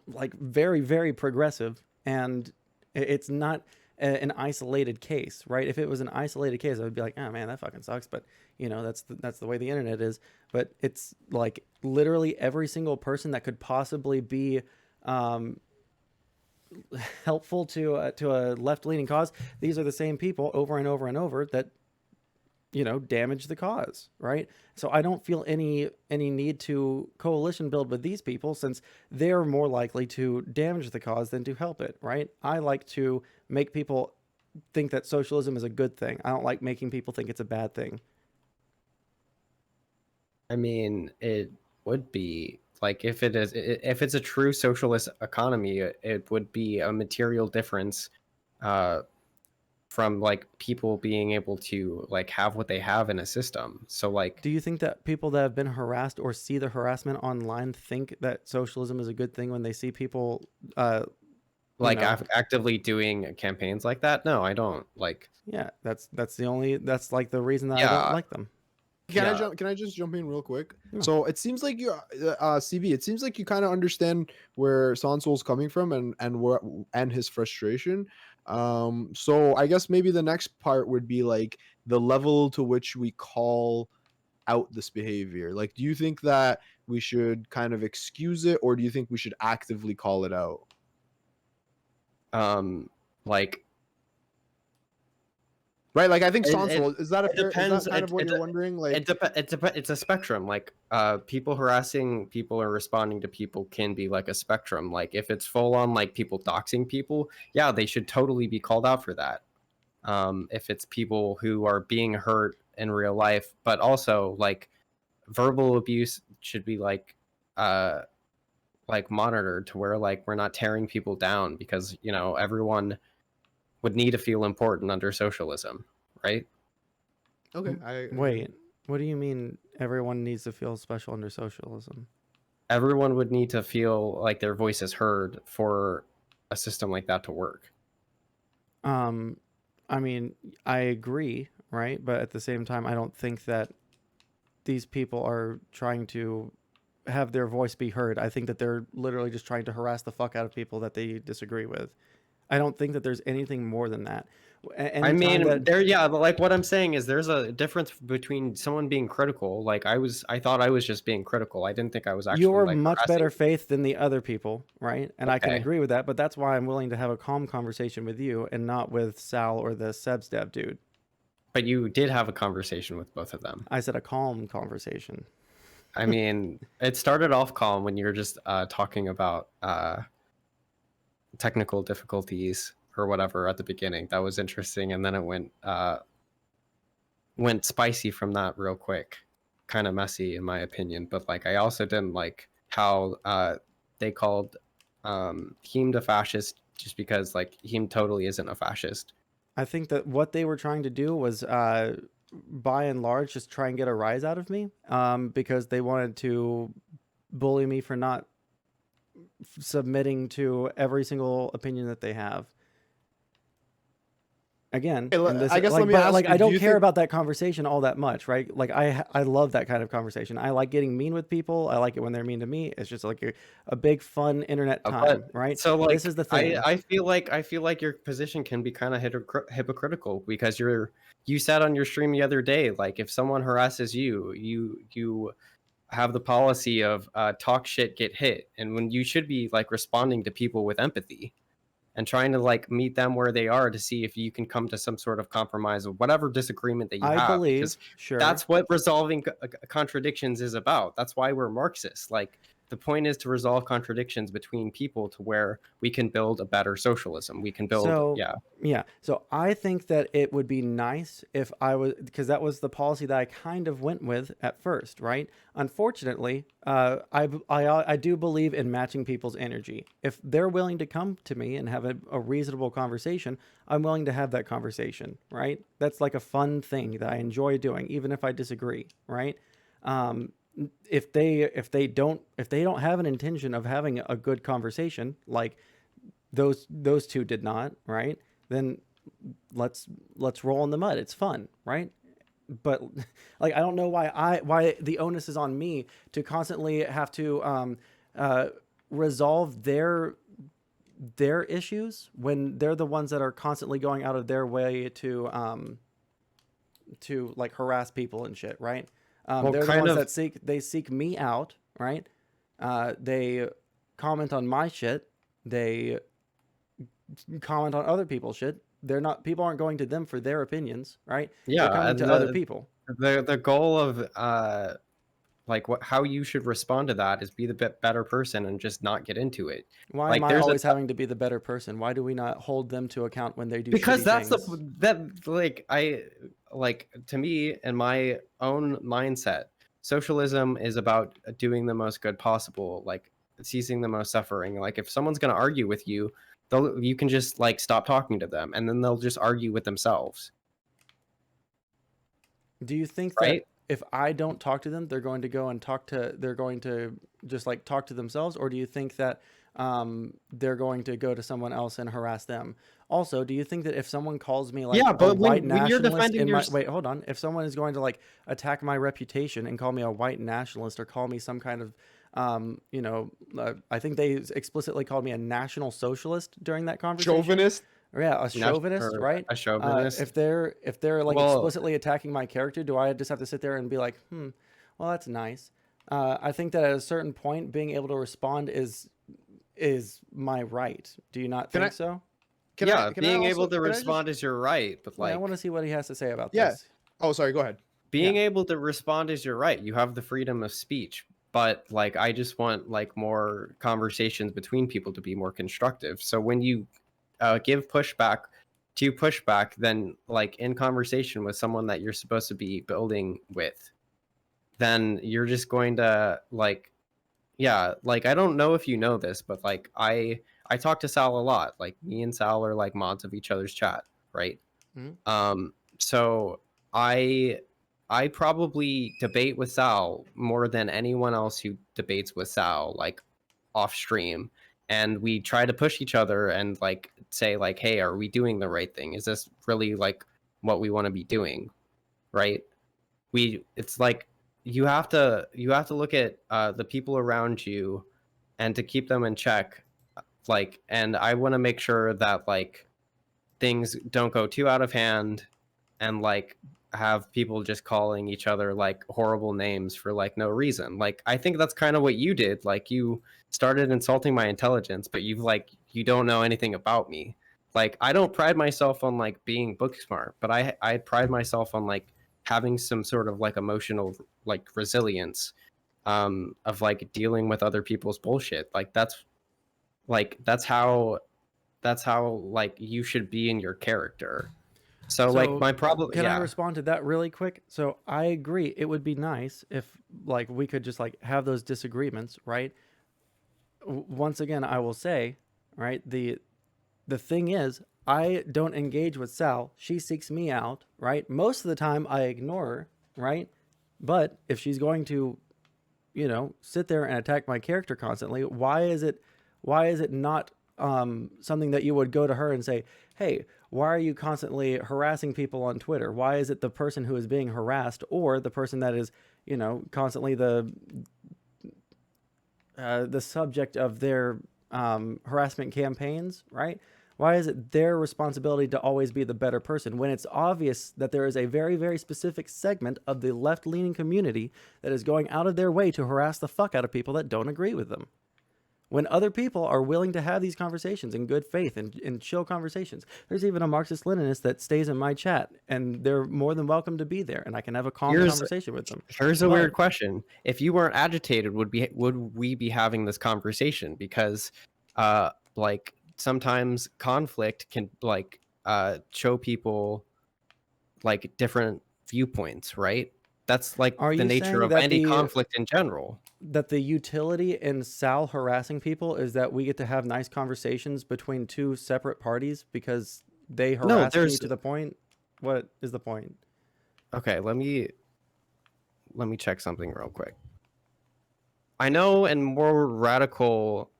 S1: like very, very progressive, and it's not an isolated case, right? If it was an isolated case, I would be like, oh man, that fucking sucks. But that's the way the internet is. But it's like literally every single person that could possibly be helpful to a left leaning cause. These are the same people over and over and over that damage the cause, right? So I don't feel any need to coalition build with these people, since they're more likely to damage the cause than to help it, right? I like to make people think that socialism is a good thing. I don't like making people think it's a bad thing.
S3: I mean, it would be like if it's a true socialist economy, it would be a material difference from like people being able to like have what they have in a system. So like,
S1: Do you think that people that have been harassed or see the harassment online think that socialism is a good thing when they see people
S3: like actively doing campaigns like that? No, I don't. Like,
S1: yeah, that's like the reason that I don't
S3: yeah,
S1: like them.
S2: Can I just jump in real quick?
S1: Yeah.
S2: So it seems like you, CB. It seems like you kind of understand where Sonsol's coming from and his frustration. So I guess maybe the next part would be like the level to which we call out this behavior. Like, do you think that we should kind of excuse it, or do you think we should actively call it out?
S3: like
S2: right? Like I think
S3: It,
S2: Sondsol, is that a
S3: it
S2: fair, is that
S3: depends.
S2: kind of what you're wondering? Like,
S3: It's a spectrum. Like people harassing people or responding to people can be like a spectrum. Like if it's full on like people doxing people, yeah, they should totally be called out for that. If it's people who are being hurt in real life, but also like verbal abuse should be like monitored to where like we're not tearing people down, because you know everyone would need to feel important under socialism, right?
S2: okay, I agree.
S1: Wait, what do you mean everyone needs to feel special under socialism?
S3: Everyone would need to feel like their voice is heard for a system like that to work.
S1: Um, I mean, I agree, right? But at the same time, I don't think that these people are trying to have their voice be heard. I think that they're literally just trying to harass the fuck out of people that they disagree with. I don't think that there's anything more than that.
S3: I
S1: Anytime
S3: mean,
S1: that
S3: there, yeah, but like what I'm saying is there's a difference between someone being critical. Like I thought I was just being critical. I didn't think I was actually
S1: you're
S3: like
S1: much
S3: harassing.
S1: better faith than the other people, right? And I can
S3: Okay,
S1: agree with that, but that's why I'm willing to have a calm conversation with you and not with Sal or the Sebstab dude.
S3: but you did have a conversation with both of them.
S1: I said a calm conversation.
S3: I mean, it started off calm when you were just talking about technical difficulties or whatever at the beginning. That was interesting, and then it went spicy from that real quick. Kind of messy in my opinion, but like I also didn't like how they called Heem a fascist, just because like Heem totally isn't a fascist.
S1: I think that what they were trying to do was, by and large, just try and get a rise out of me, because they wanted to bully me for not submitting to every single opinion that they have. Again,
S2: Hey,
S1: and this
S2: I guess
S1: like,
S2: let me
S1: but
S2: ask
S1: like
S2: you,
S1: I
S2: do
S1: don't
S2: you
S1: care
S2: think
S1: about that conversation all that much, right? Like I love that kind of conversation. I like getting mean with people. I like it when they're mean to me. It's just like a big fun internet time,
S3: But
S1: right?
S3: so
S1: This
S3: like
S1: is the thing.
S3: I feel like your position can be kind of hypocritical, because you said on your stream the other day, like if someone harasses you, you have the policy of talk shit, get hit, and when you should be like responding to people with empathy and trying to like meet them where they are to see if you can come to some sort of compromise of whatever disagreement that you
S1: I
S3: have, because
S1: believe, sure.
S3: that's what resolving contradictions is about. That's why we're Marxists. Like the point is to resolve contradictions between people to where we can build a better socialism. We can build,
S1: So,
S3: yeah.
S1: yeah. So I think that it would be nice if I was, because that was the policy that I kind of went with at first, right? Unfortunately, I do believe in matching people's energy. If they're willing to come to me and have a reasonable conversation, I'm willing to have that conversation, right? That's like a fun thing that I enjoy doing, even if I disagree, right? Um, if they don't have an intention of having a good conversation, like those two did not, right? Then let's roll in the mud. It's fun, right? But like I don't know why the onus is on me to constantly have to uh, resolve their issues when they're the ones that are constantly going out of their way to like harass people and shit, right?
S3: Well,
S1: They're the
S3: kind
S1: ones
S3: of.
S1: that seek me out, right? They comment on my shit. They comment on other people's shit. They're not People aren't going to them for their opinions, right? They're
S3: Yeah,
S1: coming
S3: and
S1: to other people.
S3: the goal of like what how you should respond to that is be the better person and just not get into it.
S1: Why am
S3: Like
S1: I
S3: there's a
S1: always having to be the better person? Why do we not hold them to account when they do
S3: because
S1: shitty
S3: that's the
S1: things?
S3: that like I like to me in my own mindset, socialism is about doing the most good possible, like ceasing the most suffering. Like if someone's going to argue with you, you can just like stop talking to them and then they'll just argue with themselves,
S1: Do you think that
S3: right?
S1: if I don't talk to them, they're going to just like talk to themselves, or do you think that they're going to go to someone else and harass them? Also, do you think that if someone calls me like
S3: Yeah,
S1: a
S3: but
S1: white
S3: when you're
S1: nationalist
S3: defending
S1: in
S3: your
S1: my wait, hold on, if someone is going to like attack my reputation and call me a white nationalist or call me some kind of I think they explicitly called me a national socialist during that conversation.
S2: chauvinist?
S1: Or yeah, a
S3: national
S1: chauvinist,
S3: or
S1: right?
S3: a chauvinist,
S1: If they're like
S3: well,
S1: explicitly attacking my character, do I just have to sit there and be like, well, that's nice? I think that at a certain point, being able to respond is my right. Do you not
S2: Can I
S1: think so?
S2: Can
S3: yeah,
S2: can
S3: being
S2: also
S3: able to
S2: can I just
S3: respond is your right, but
S1: Wait, I want to
S3: like
S1: see what he has to say about
S2: yeah.
S1: this.
S2: Oh, sorry. Go ahead.
S3: being able to respond is your right. You have the freedom of speech, but like I just want like more conversations between people to be more constructive. So when you give pushback to pushback, then like in conversation with someone that you're supposed to be building with, then you're just going to like, yeah, like I don't know if you know this, but like I talk to Sal a lot. Like me and Sal are like mods of each other's chat, right?
S1: Mhm.
S3: So I I probably debate with Sal more than anyone else who debates with Sal, like off stream. And we try to push each other and like say like, hey, are we doing the right thing? Is this really like what we want to be doing? Right? It's like you have to look at the people around you and to keep them in check. Like, and I want to make sure that like things don't go too out of hand and like have people just calling each other like horrible names for like no reason. Like I think that's kind of what you did. Like you started insulting my intelligence, but you don't know anything about me. Like I don't pride myself on like being book smart, but I pride myself on like having some sort of like emotional like resilience of like dealing with other people's bullshit. Like that's how like you should be in your character. So like
S1: So,
S3: my problem,
S1: can I
S3: yeah.
S1: respond to that really quick? So, I agree. It would be nice if like we could just like have those disagreements, right? Once again, I will say, right? The thing is, I don't engage with Sal. She seeks me out, right? Most of the time I ignore her, right? But if she's going to, sit there and attack my character constantly, why is it not something that you would go to her and say, hey, why are you constantly harassing people on Twitter? Why is it the person who is being harassed or the person that is, constantly the subject of their harassment campaigns, right? Why is it their responsibility to always be the better person when it's obvious that there is a very, very specific segment of the left leaning community that is going out of their way to harass the fuck out of people that don't agree with them? When other people are willing to have these conversations in good faith and chill conversations. There's even a Marxist Leninist that stays in my chat, and they're more than welcome to be there, and I can have a calm
S3: Here's
S1: conversation with them.
S3: here's a
S1: But
S3: weird question. If you weren't agitated, would we be having this conversation? Because like sometimes conflict can like show people like different viewpoints, right? That's like
S1: are
S3: the
S1: you
S3: nature
S1: saying
S3: of
S1: that
S3: any
S1: the
S3: conflict in general.
S1: utility in Sal harassing people is that we get to have nice conversations between two separate parties because they
S3: No,
S1: harassed me
S3: there's
S1: to the point? What is the point?
S3: okay, let me check something real quick. I know in more radical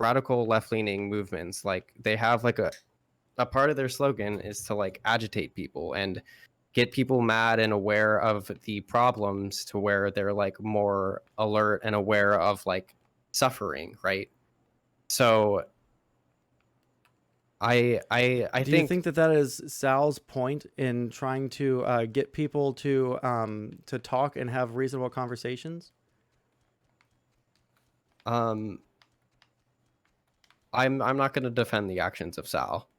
S3: left-leaning movements, like they have like a part of their slogan is to like agitate people and get people mad and aware of the problems to where they're like more alert and aware of like suffering, right? So I
S1: Do you
S3: think
S1: think that that is Sal's point in trying to get people to talk and have reasonable conversations?
S3: um I'm not going to defend the actions of Sal.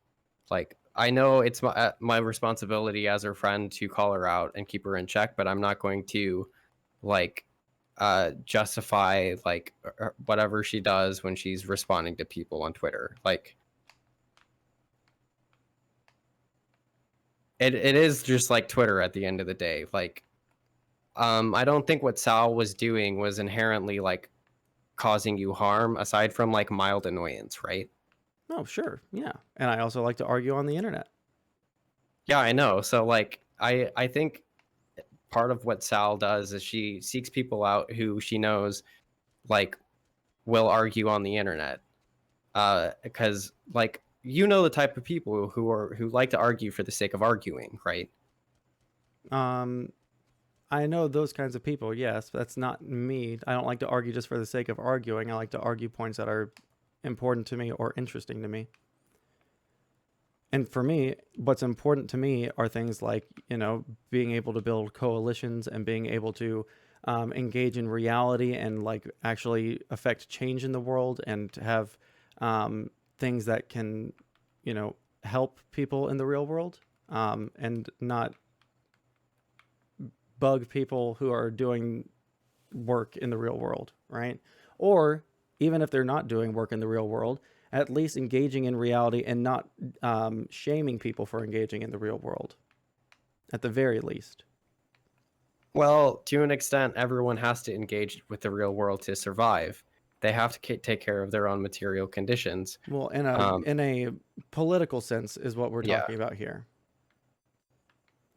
S3: Like I know it's my responsibility as her friend to call her out and keep her in check, but I'm not going to like justify like whatever she does when she's responding to people on Twitter. Like it is just like Twitter at the end of the day. Like I don't think what Sal was doing was inherently like causing you harm aside from like mild annoyance, right?
S1: Oh, sure. Yeah. And I also like to argue on the internet.
S3: Yeah, I know. So like I think part of what Sal does is she seeks people out who she knows like will argue on the internet. Because like you know the type of people who like to argue for the sake of arguing, right?
S1: Um, I know those kinds of people, yes. That's not me. I don't like to argue just for the sake of arguing. I like to argue points that are important to me or interesting to me. And for me, what's important to me are things like, being able to build coalitions and being able to engage in reality and like actually affect change in the world and to have things that can, help people in the real world, and not bug people who are doing work in the real world, right? Or even if they're not doing work in the real world, at least engaging in reality and not shaming people for engaging in the real world, at the very least.
S3: Well, to an extent, everyone has to engage with the real world to survive. They have to take care of their own material conditions.
S1: Well,
S3: Um,
S1: in a political sense is what we're
S3: yeah,
S1: talking about here.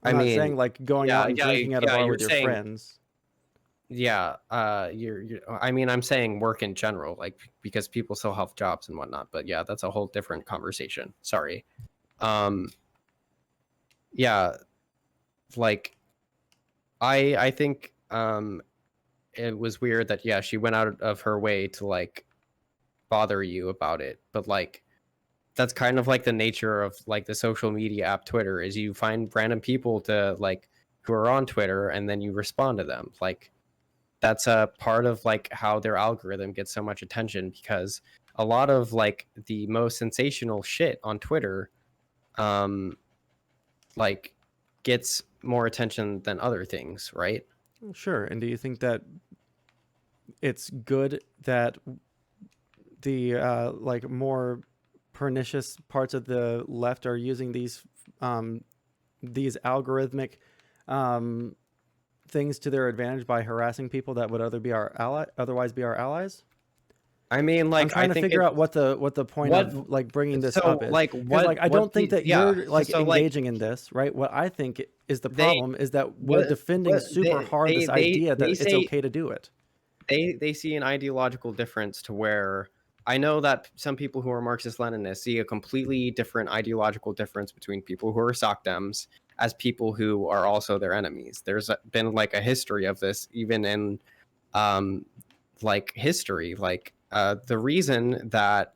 S3: I
S1: I'm not
S3: mean,
S1: saying like going out and drinking at a bar
S3: you're
S1: with your
S3: saying,
S1: friends.
S3: yeah, I mean, I'm saying work in general, like because people still have jobs and whatnot. But yeah, that's a whole different conversation. Sorry. Um, yeah, like I think it was weird that yeah she went out of her way to like bother you about it, but like that's kind of like the nature of like the social media app Twitter is you find random people to like who are on Twitter and then you respond to them. Like that's a part of like how their algorithm gets so much attention because a lot of like the most sensational shit on Twitter um like gets more attention than other things, right?
S1: Sure. And do you think that it's good that the like more pernicious parts of the left are using these algorithmic um, things to their advantage by harassing people that would otherwise be our allies?
S3: I mean,
S1: I'm
S3: like, I
S1: trying to
S3: think
S1: figure
S3: it.
S1: out what the point
S3: What?
S1: of like bringing this
S3: So,
S1: up is,
S3: like,
S1: because like I
S3: what?
S1: don't think that
S3: Yeah.
S1: you're like
S3: So, like,
S1: engaging in this, right? What I think is the
S3: they,
S1: problem is that we're
S3: what,
S1: defending
S3: what
S1: super hard this idea
S3: they
S1: that it's
S3: say
S1: okay to do it.
S3: they see an ideological difference to where I know that some people who are Marxist-Leninists see a completely different ideological difference between people who are sock dems as people who are also their enemies. There's been like a history of this, even in um, like history. Like the reason that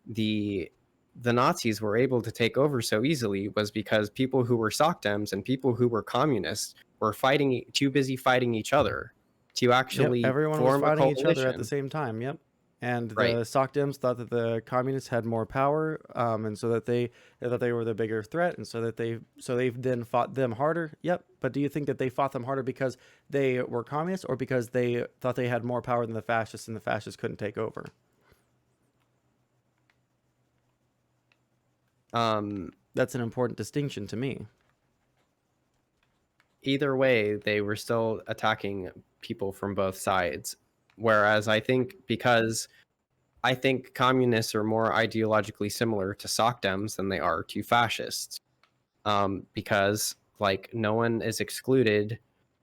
S3: the Nazis were able to take over so easily was because people who were sock dems and people who were communists were fighting too busy fighting each other to
S1: Yep,
S3: actually
S1: everyone was
S3: form a
S1: fighting each other at the
S3: coalition.
S1: same time. Yep, and
S3: Right.
S1: the Socdems thought that the communists had more power, and so that they were the bigger threat, and so they then fought them harder. Yep, but do you think that they fought them harder because they were communists, or because they thought they had more power than the fascists, and the fascists couldn't take over? That's an important distinction to me.
S3: Either way, they were still attacking people from both sides. Whereas I think communists are more ideologically similar to sock dems than they are to fascists. Because like no one is excluded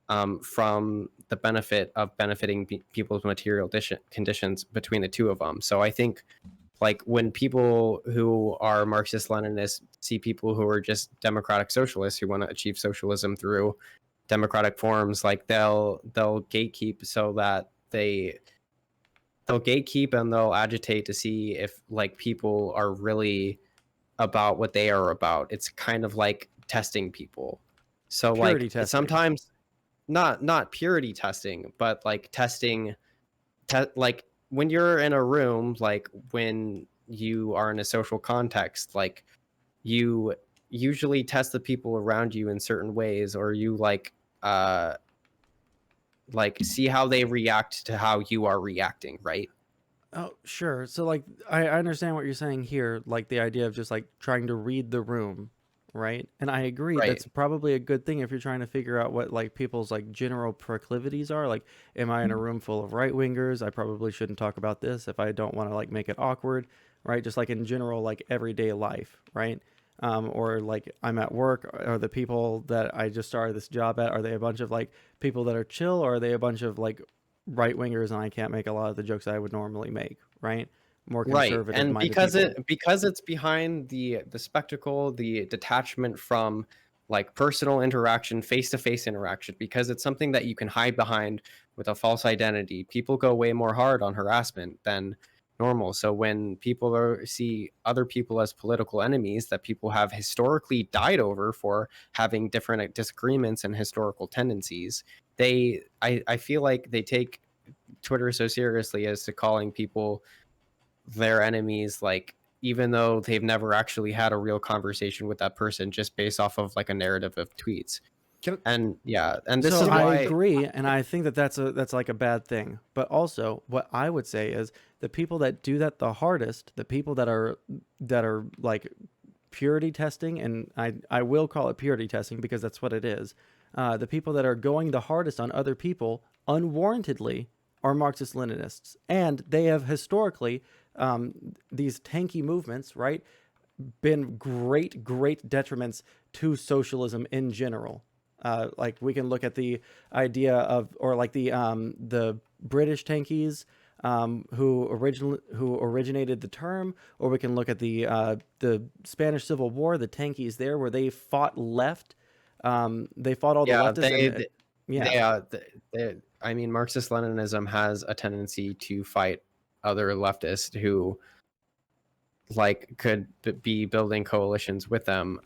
S3: from the benefit of benefiting people's material conditions between the two of them. So I think like when people who are Marxist Leninists see people who are just democratic socialists who want to achieve socialism through democratic forms, like they'll gatekeep so that they'll gatekeep and they'll agitate to see if like people are really about what they are about. It's kind of like testing people. So
S1: Purity
S3: like
S1: testing.
S3: sometimes not purity testing, but like testing like when you're in a room, like when you are in a social context, like you usually test the people around you in certain ways, or you like see how they react to how you are reacting, right?
S1: Oh, sure. So like I understand what you're saying here, like the idea of just like trying to read the room, right? And I agree
S3: Right.
S1: that's probably a good thing if you're trying to figure out what like people's like general proclivities are. Like, am I in a room full of right wingers? I probably shouldn't talk about this if I don't want to like make it awkward, right? Just like in general, like everyday life, right? Or like I'm at work, are the people that I just started this job at, are they a bunch of like people that are chill, or are they a bunch of like right wingers and I can't make a lot of the jokes I would normally make, right? More
S3: Right.
S1: conservative
S3: And
S1: minded
S3: because
S1: people.
S3: it's behind the spectacle, the detachment from like personal interaction, face-to-face interaction, because it's something that you can hide behind with a false identity. People go way more hard on harassment than normal. So when people see other people as political enemies that people have historically died over for having different disagreements and historical tendencies, I feel like they take Twitter so seriously as to calling people their enemies like even though they've never actually had a real conversation with that person, just based off of like a narrative of tweets. And this
S1: so
S3: is
S1: I
S3: why
S1: agree, and I think that that's like a bad thing. But also, what I would say is the people that do that the hardest, the people that are like purity testing, and I will call it purity testing because that's what it is. The people that are going the hardest on other people unwarrantedly are Marxist-Leninists, and they have historically these tanky movements, right, been great detriments to socialism in general. Like we can look at the idea of, or like the British tankies who originated the term, or we can look at the Spanish Civil War, the tankies there, where they fought left. They fought all the leftists.
S3: I mean, Marxist-Leninism has a tendency to fight other leftists who like could be building coalitions with them,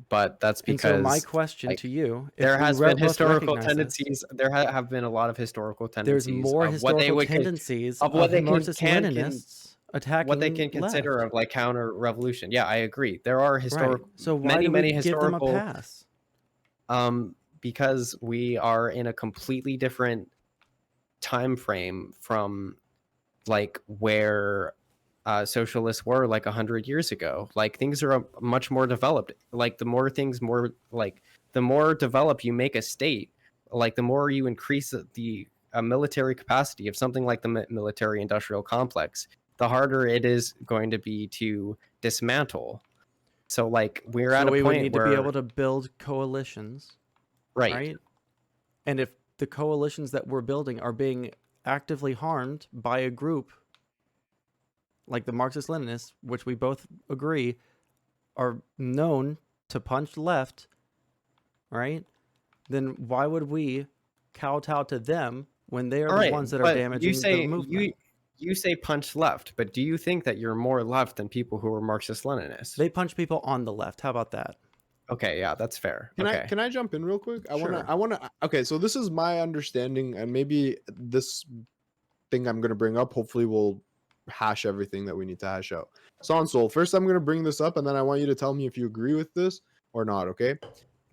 S3: but that's because,
S1: and so my question to you,
S3: there has been historical tendencies. There have been a lot of historical tendencies.
S1: There's more historical tendencies of Marxist-Leninists attacking
S3: what they can consider of like counter revolution. Yeah, I agree. There are historical. Right. So why many historical,
S1: give them a pass?
S3: Because we are in a completely different time frame from like where socialists were like 100 years ago. Like things are much more developed. Like the more developed you make a state, like the more you increase the military capacity of something like the military industrial complex, the harder it is going to be to dismantle. So like we're at a point where we
S1: need to be able to build coalitions, right? And if the coalitions that we're building are being actively harmed by a group like the Marxist-Leninists, which we both agree are known to punch left, right? Then why would we kowtow to them when they are the ones that are damaging the movement?
S3: You say punch left, but do you think that you're more left than people who are Marxist-Leninists?
S1: They punch people on the left. How about that?
S3: Okay, yeah, that's fair.
S2: Can I jump in real quick? I
S1: Sure.
S2: wanna. Okay, so this is my understanding, and maybe this thing I'm gonna bring up hopefully will hash everything that we need to hash out. Sondsol, first I'm gonna bring this up, and then I want you to tell me if you agree with this or not. Okay.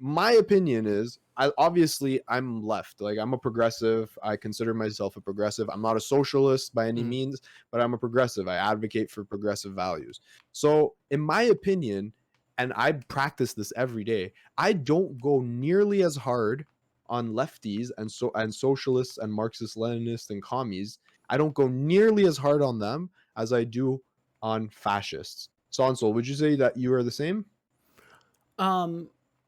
S2: My opinion is, I'm left. Like I'm a progressive. I consider myself a progressive. I'm not a socialist by any means, but I'm a progressive. I advocate for progressive values. So in my opinion, and I practice this every day, I don't go nearly as hard on lefties and socialists and Marxist Leninists and commies. I don't go nearly as hard on them as I do on fascists. Sondsol, would you say that you are the same?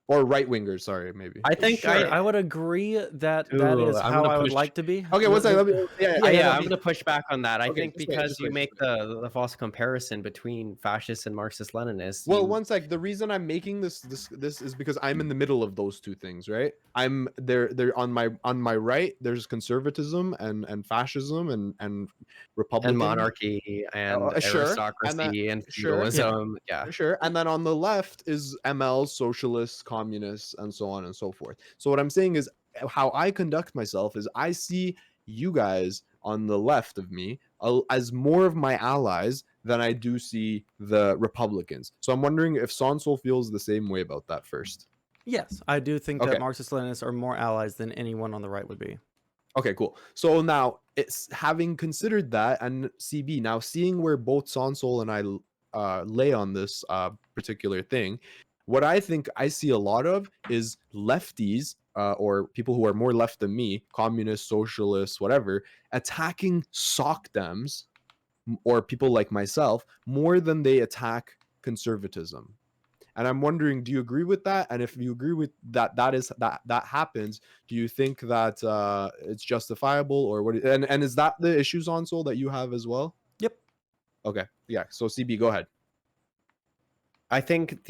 S2: Or right wingers, sorry, maybe.
S1: I think I would agree that that is how I would like to be.
S2: Okay, what's that?
S3: I'm going to push back on that. I think because you make the false comparison between fascists and Marxist-Leninists.
S2: Well, one sec. The reason I'm making this is because I'm in the middle of those two things, right? I'm they're on my right. There's conservatism and fascism and Republican
S3: and monarchy and aristocracy and feudalism. Yeah,
S2: sure. And then on the left is ML, socialists, communists, and so on and so forth. So what I'm saying is, how I conduct myself is I see you guys on the left of me as more of my allies than I do see the Republicans. So I'm wondering if Sondsol feels the same way about that first.
S1: Yes, I do think that Marxist-Leninists are more allies than anyone on the right would be.
S2: Okay, cool. So now, it's having considered that, and CB, now seeing where both Sondsol and I lay on this particular thing, what I think I see a lot of is lefties or people who are more left than me, communists, socialists, whatever, attacking soc dems or people like myself more than they attack conservatism. And I'm wondering, do you agree with that? And if you agree with that happens, do you think that it's justifiable, or what? And is that the issues on Soul that you have as well?
S1: Yep.
S2: Okay. Yeah. So CB, go ahead.
S3: I think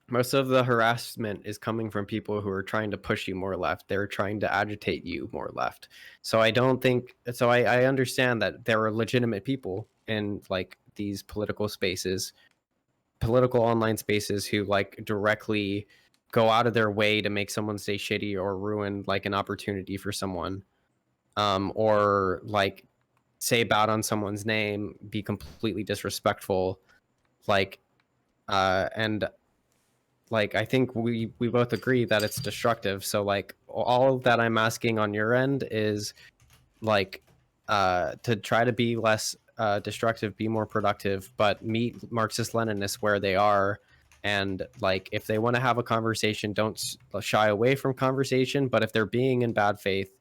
S3: most of the harassment is coming from people who are trying to push you more left. They're trying to agitate you more left. So I don't think so. I understand that there are legitimate people in like these political online spaces who like directly go out of their way to make someone say shitty or ruin like an opportunity for someone, or like say bad on someone's name, be completely disrespectful, like, and like I think we both agree that it's destructive. So like all that I'm asking on your end is like to try to be less destructive, be more productive, but meet Marxist Leninists where they are. And like if they want to have a conversation, don't shy away from conversation. But if they're being in bad faith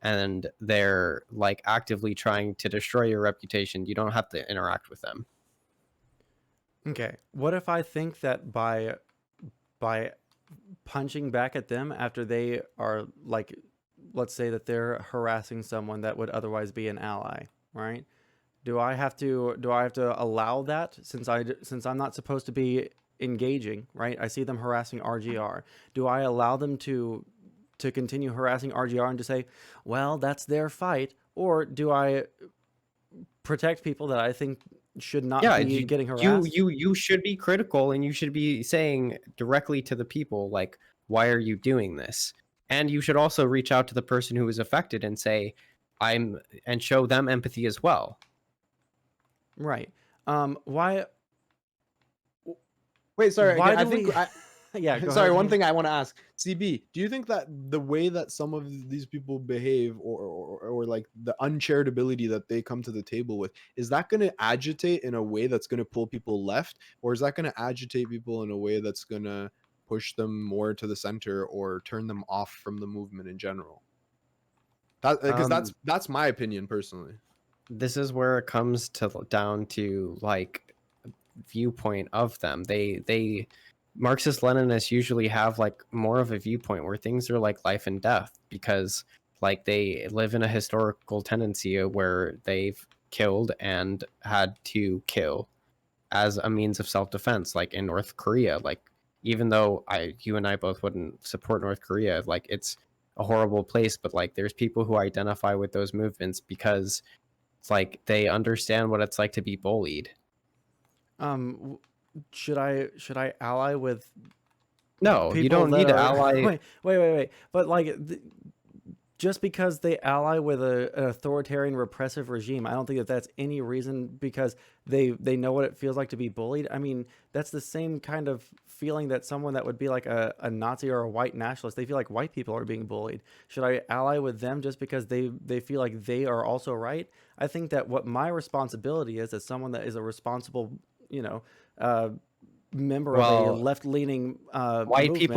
S3: and they're like actively trying to destroy your reputation, you don't have to interact with them.
S1: Okay. What if I think that by punching back at them after they are like, let's say that they're harassing someone that would otherwise be an ally, right? Do I have to allow that since I'm not supposed to be engaging, right? I see them harassing RGR. Do I allow them to continue harassing RGR and to say, well, that's their fight, or do I protect people that I think should not
S3: Yeah,
S1: be getting harassed?
S3: you should be critical, and you should be saying directly to the people like, why are you doing this? And you should also reach out to the person who is affected and say, I'm and show them empathy as well.
S1: Right. Why
S2: Wait, sorry.
S1: why
S2: I
S1: do
S2: think
S1: we yeah, go
S2: sorry,
S1: ahead.
S2: one thing I want to ask, CB, do you think that the way that some of these people behave, or like the uncharitability that they come to the table with, is that going to agitate in a way that's going to pull people left, or is that going to agitate people in a way that's going to push them more to the center or turn them off from the movement in general? That because that's my opinion personally.
S3: This is where it comes to down to like viewpoint of them. They Marxist Leninists usually have like more of a viewpoint where things are like life and death, because like they live in a historical tendency where they've killed and had to kill as a means of self-defense, like in North Korea. Like even though you and I both wouldn't support North Korea, like it's a horrible place, but like there's people who identify with those movements because it's like they understand what it's like to be bullied.
S1: Um, should I ally with
S3: No, you
S1: people
S3: don't
S1: that
S3: need to
S1: are
S3: ally.
S1: wait. But like just because they ally with an authoritarian repressive regime, I don't think that that's any reason because they know what it feels like to be bullied. I mean, that's the same kind of feeling that someone that would be like a Nazi or a white nationalist, they feel like white people are being bullied. Should I ally with them just because they feel like they are also right? I think that what my responsibility is as someone that is a responsible, you know, uh, member of a
S3: Well,
S1: left-leaning
S3: white
S1: movement.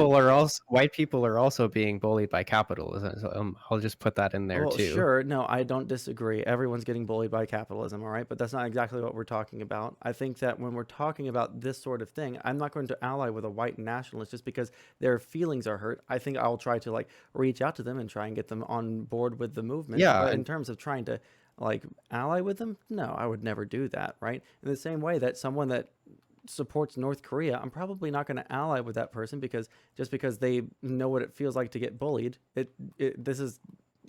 S3: people are also being bullied by capitalism. So, I'll just put that in there
S1: Well,
S3: too.
S1: sure. No, I don't disagree. Everyone's getting bullied by capitalism, all right? But that's not exactly what we're talking about. I think that when we're talking about this sort of thing, I'm not going to ally with a white nationalist just because their feelings are hurt. I think I'll try to like reach out to them and try and get them on board with the movement.
S3: Yeah,
S1: But in terms of trying to like ally with them, no, I would never do that, right? In the same way that someone that supports North Korea, I'm probably not going to ally with that person because just because they know what it feels like to get bullied, this is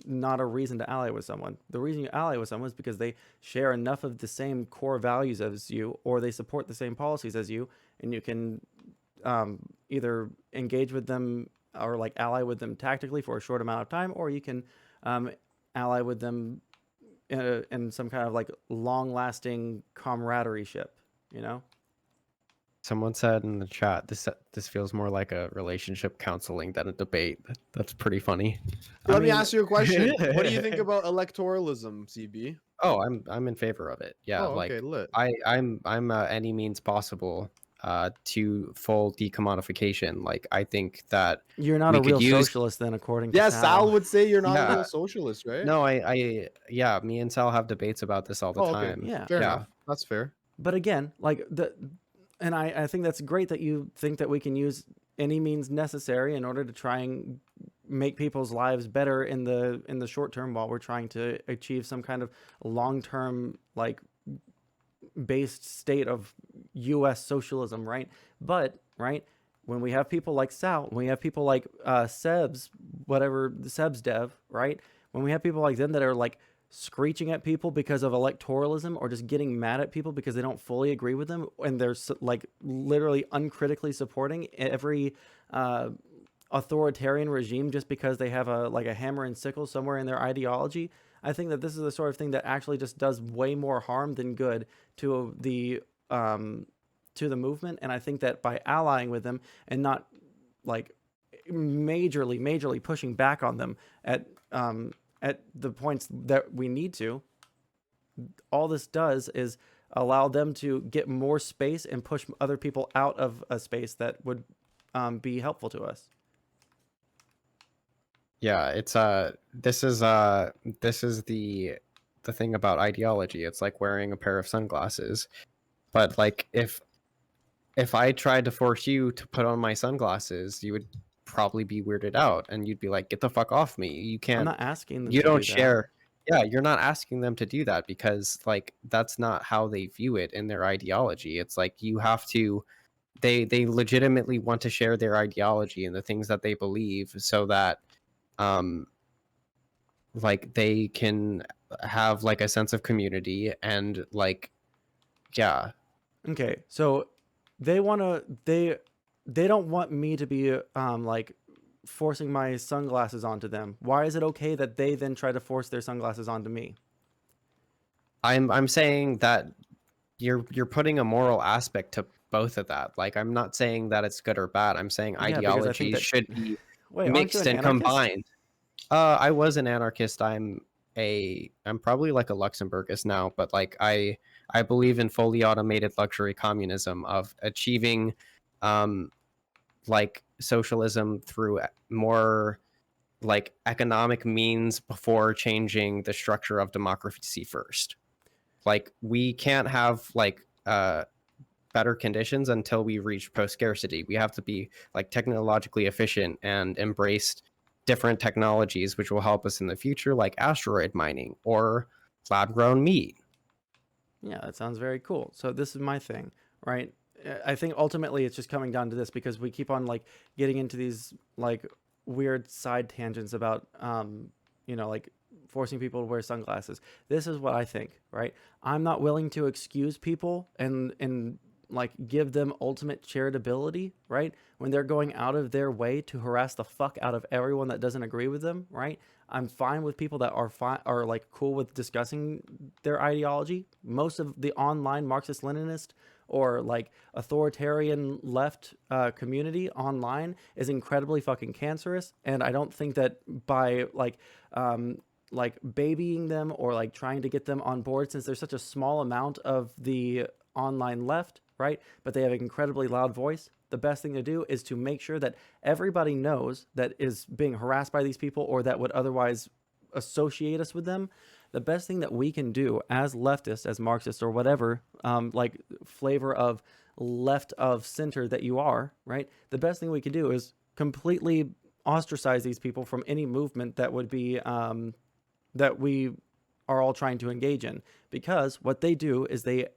S1: not a reason to ally with someone. The reason you ally with someone is because they share enough of the same core values as you, or they support the same policies as you, and you can either engage with them or like ally with them tactically for a short amount of time, or you can ally with them in some kind of like long-lasting camaraderie ship. You know.
S3: someone said in the chat this feels more like a relationship counseling than a debate. That's pretty funny.
S1: I
S2: Let me
S1: mean,
S2: ask you a question. What do you think about electoralism, CB?
S3: Oh, I'm in favor of it. Yeah,
S2: Oh, okay,
S3: like
S2: lit.
S3: I'm any means possible to full decommodification. Like I think that
S1: you're not
S3: we
S1: a
S3: could
S1: real
S3: use.
S1: socialist then, according to
S2: Yeah, Sal
S1: Sal.
S2: would say you're not a
S3: Yeah,
S2: real socialist, right?
S3: no, yeah, me and Sal have debates about this all the
S2: Oh, okay.
S3: time.
S1: Yeah.
S2: Fair
S3: Yeah.
S2: enough. That's fair.
S1: But again, like and I think that's great that you think that we can use any means necessary in order to try and make people's lives better in the short term while we're trying to achieve some kind of long-term like based state of US socialism, right? But, right, when we have people like Sal, when we have people like Sebs, whatever, the Sebs dev, right? When we have people like them that are like screeching at people because of electoralism or just getting mad at people because they don't fully agree with them and they're like literally uncritically supporting every authoritarian regime just because they have a like a hammer and sickle somewhere in their ideology, I think that this is the sort of thing that actually just does way more harm than good to the movement. And I think that by allying with them and not like majorly pushing back on them at the points that we need to, all this does is allow them to get more space and push other people out of a space that would be helpful to us.
S3: Yeah, it's this is the thing about ideology. It's like wearing a pair of sunglasses. But like if I tried to force you to put on my sunglasses, you would probably be weirded out and you'd be like, get the fuck off me. You
S1: I'm
S3: can't,
S1: not asking them
S3: you
S1: to
S3: don't
S1: do that.
S3: share. Yeah, you're not asking them to do that because like that's not how they view it in their ideology. It's like you have to, they legitimately want to share their ideology and the things that they believe so that like they can have like a sense of community and like, yeah.
S1: Okay, so they want to they don't want me to be like forcing my sunglasses onto them. Why is it okay that they then try to force their sunglasses onto me?
S3: I'm saying that you're putting a moral aspect to both of that. Like I'm not saying that it's good or bad. I'm saying
S1: Yeah, because I think
S3: ideologies
S1: that
S3: should be
S1: wait, aren't you
S3: mixed
S1: an
S3: and
S1: anarchist?
S3: combined. I was an anarchist. I'm probably like a Luxembourgist now, but like I believe in fully automated luxury communism of achieving like socialism through more like economic means before changing the structure of democracy first. Like we can't have like better conditions until we reach post scarcity. We have to be like technologically efficient and embrace different technologies which will help us in the future, like asteroid mining or lab grown meat.
S1: Yeah, that sounds very cool. So this is my thing, right? I think ultimately it's just coming down to this because we keep on like getting into these like weird side tangents about like forcing people to wear sunglasses. This is what I think, right? I'm not willing to excuse people and like give them ultimate charitability, right? When they're going out of their way to harass the fuck out of everyone that doesn't agree with them, right? I'm fine with people that are like cool with discussing their ideology. Most of the online Marxist Leninist or like authoritarian left community online is incredibly fucking cancerous, and I don't think that by like babying them or like trying to get them on board, since there's such a small amount of the online left, right? But they have an incredibly loud voice. The best thing to do is to make sure that everybody knows that is being harassed by these people or that would otherwise associate us with them. The best thing that we can do as leftists, as Marxists, or whatever, like flavor of left of center that you are, right? The best thing we can do is completely ostracize these people from any movement that would be that we are all trying to engage in, because what they do is they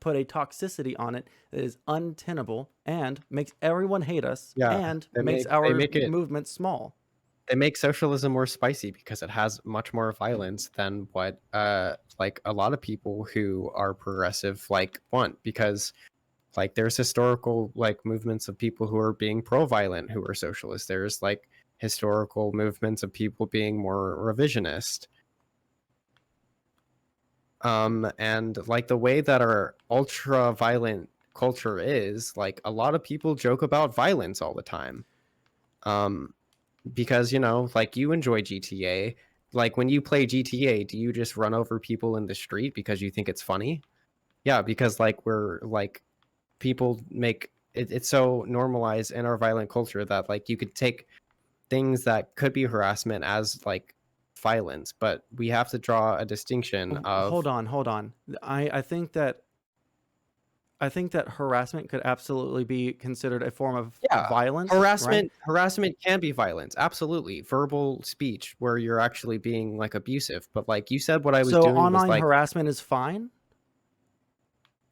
S1: put a toxicity on it that is untenable and makes everyone hate us and makes our movement small.
S3: They make socialism more spicy because it has much more violence than what like a lot of people who are progressive like want, because like there's historical like movements of people who are being pro-violent who are socialists. There's like historical movements of people being more revisionist. And like the way that our ultra violent culture is, like a lot of people joke about violence all the time. Because like you enjoy GTA. Like when you play GTA, do you just run over people in the street because you think it's funny? Yeah, because like we're like people make it's so normalized in our violent culture that like you could take things that could be harassment as like violence, but we have to draw a distinction of
S1: hold on. I think that harassment could absolutely be considered a form of violence.
S3: Harassment can be violence, absolutely. Verbal speech where you're actually being like abusive, but like you said, what I was doing
S1: online
S3: was like
S1: harassment is fine.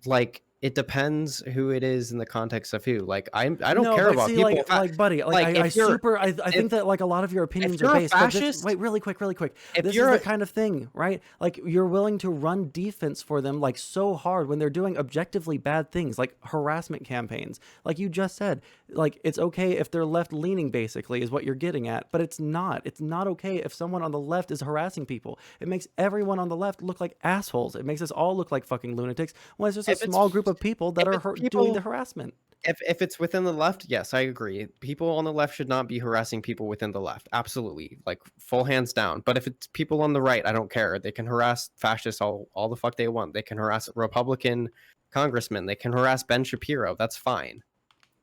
S3: Like it depends who it is in the context of who. Like I don't
S1: No,
S3: care
S1: but
S3: about
S1: see,
S3: people.
S1: like, buddy, like, I
S3: If you're
S1: super, I
S3: if
S1: think that like a lot of your opinions are
S3: you're a
S1: based. But this,
S3: fascist,
S1: wait, really quick, really quick.
S3: if
S1: This is
S3: you're
S1: the
S3: a,
S1: kind of thing, right? Like you're willing to run defense for them like so hard when they're doing objectively bad things, like harassment campaigns. Like you just said, like it's okay if they're left leaning, basically, is what you're getting at. But it's not. It's not okay if someone on the left is harassing people. It makes everyone on the left look like assholes. It makes us all look like fucking lunatics when it's just a
S3: if
S1: small group
S3: it's
S1: of people that
S3: if
S1: are
S3: it's
S1: doing the
S3: people
S1: harassment.
S3: if it's within the left, yes, I agree. People on the left should not be harassing people within the left. Absolutely. Like full hands down. But if it's people on the right, I don't care. They can harass fascists all the fuck they want. They can harass Republican congressmen. They can harass Ben Shapiro. That's fine.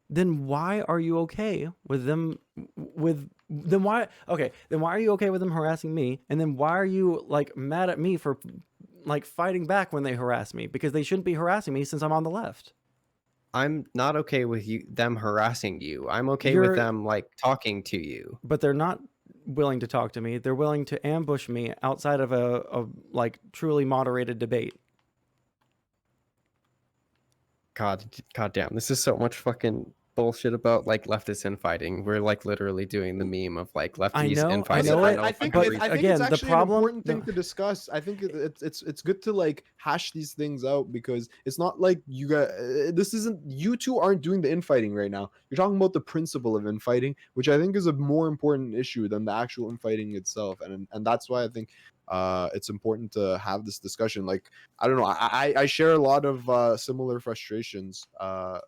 S1: Then why are you okay with them then why are you okay with them harassing me, and then why are you like mad at me for like fighting back when they harass me? Because they shouldn't be harassing me since I'm on the left.
S3: I'm not okay with them harassing you. I'm okay with
S1: You're
S3: them like talking to you.
S1: But they're not willing to talk to me. They're willing to ambush me outside of a like truly moderated debate.
S3: God damn. This is so much fucking bullshit about like leftists infighting. We're like literally doing the meme of like
S1: I
S3: lefties
S1: know
S3: infighting.
S1: it,
S2: I think
S1: but
S2: I think
S1: again,
S2: it's
S1: the
S2: actually
S1: problem-
S2: an important thing
S1: no.
S2: to discuss. I think it's good to like hash these things out, because it's not like you got this isn't you two aren't doing the infighting right now. You're talking about the principle of infighting, which I think is a more important issue than the actual infighting itself, and that's why I think it's important to have this discussion. Like I don't know, I share a lot of similar frustrations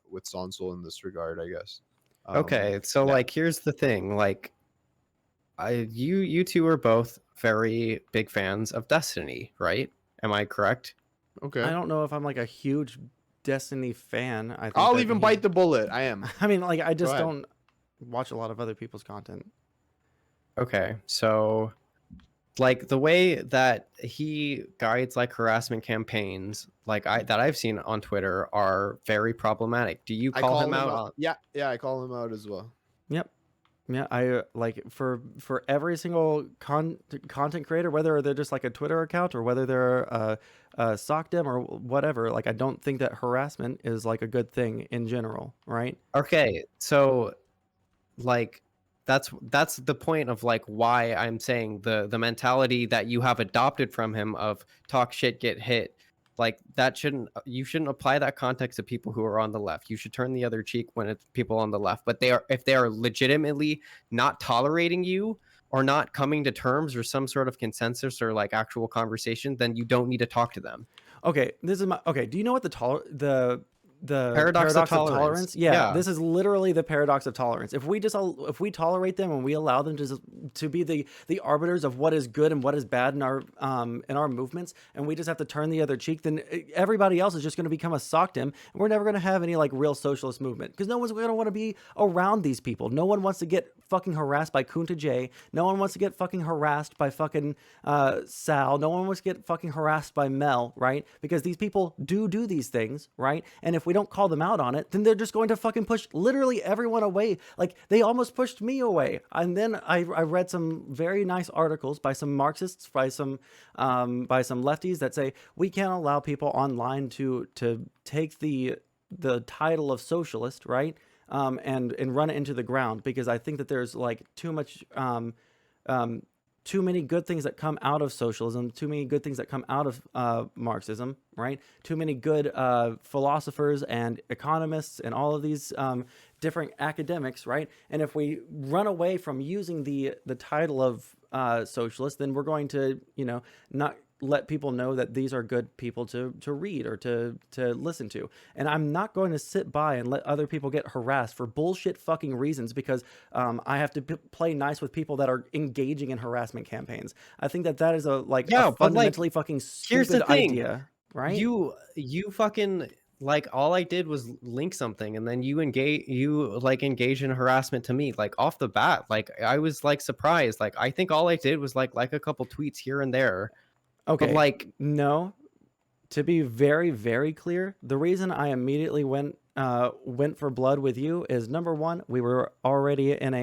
S2: with Sondsol in this regard, I guess.
S3: Okay, so
S2: yeah.
S3: like here's the thing, like you two are both very big fans of Destiny, right? Am I correct?
S2: Okay.
S1: I don't know if I'm like a huge Destiny fan. I think
S2: I'll
S1: that
S2: even bite the bullet. I am.
S1: I mean, like, I just
S2: ahead.
S1: don't watch a lot of other people's content.
S3: Okay, so like the way that he guides like harassment campaigns, like I've seen on Twitter, are very problematic. Do you
S2: I
S3: call him out on?
S2: Yeah, I call him out as well.
S1: Yep. Yeah, I like for every single content creator, whether they're just like a Twitter account or whether they're a SOCDEM or whatever. Like, I don't think that harassment is like a good thing in general, right?
S3: Okay, so like that's the point of like why I'm saying the mentality that you have adopted from him of talk shit, get hit, like that you shouldn't apply that context to people who are on the left. You should turn the other cheek when it's people on the left. But if they are legitimately not tolerating you or not coming to terms or some sort of consensus or like actual conversation, then you don't need to talk to them.
S1: Okay, this is my okay. Do you know what the
S3: Paradox of tolerance.
S1: Yeah,
S3: Yeah.
S1: this is literally the paradox of tolerance. If we tolerate them and we allow them to be the arbiters of what is good and what is bad in our movements, and we just have to turn the other cheek, then everybody else is just going to become a SOCDEM, and we're never going to have any like real socialist movement, because no one's going to want to be around these people. No one wants to get fucking harassed by Kunta J. No one wants to get fucking harassed by fucking Sal. No one wants to get fucking harassed by Mel, right? Because these people do these things, right? And if we don't call them out on it, then they're just going to fucking push literally everyone away. Like, they almost pushed me away. And then I read some very nice articles by some Marxists, by some lefties that say we can't allow people online to take the title of socialist, right? And run it into the ground, because I think that there's like too much too many good things that come out of socialism, too many good things that come out of Marxism, right? Too many good philosophers and economists and all of these different academics, right? And if we run away from using the title of socialist, then we're going to, not let people know that these are good people to read or to listen to. And I'm not going to sit by and let other people get harassed for bullshit fucking reasons because I have to play nice with people that are engaging in harassment campaigns. I think that is a fundamentally fucking stupid idea, right?
S3: You fucking, like, all I did was link something and then you engage in harassment to me, like, off the bat. Like, I was like surprised. Like, I think all I did was like a couple tweets here and there.
S1: Okay.
S3: But like,
S1: no, to be very, very clear, the reason I immediately went for blood with you is, number one, we were already in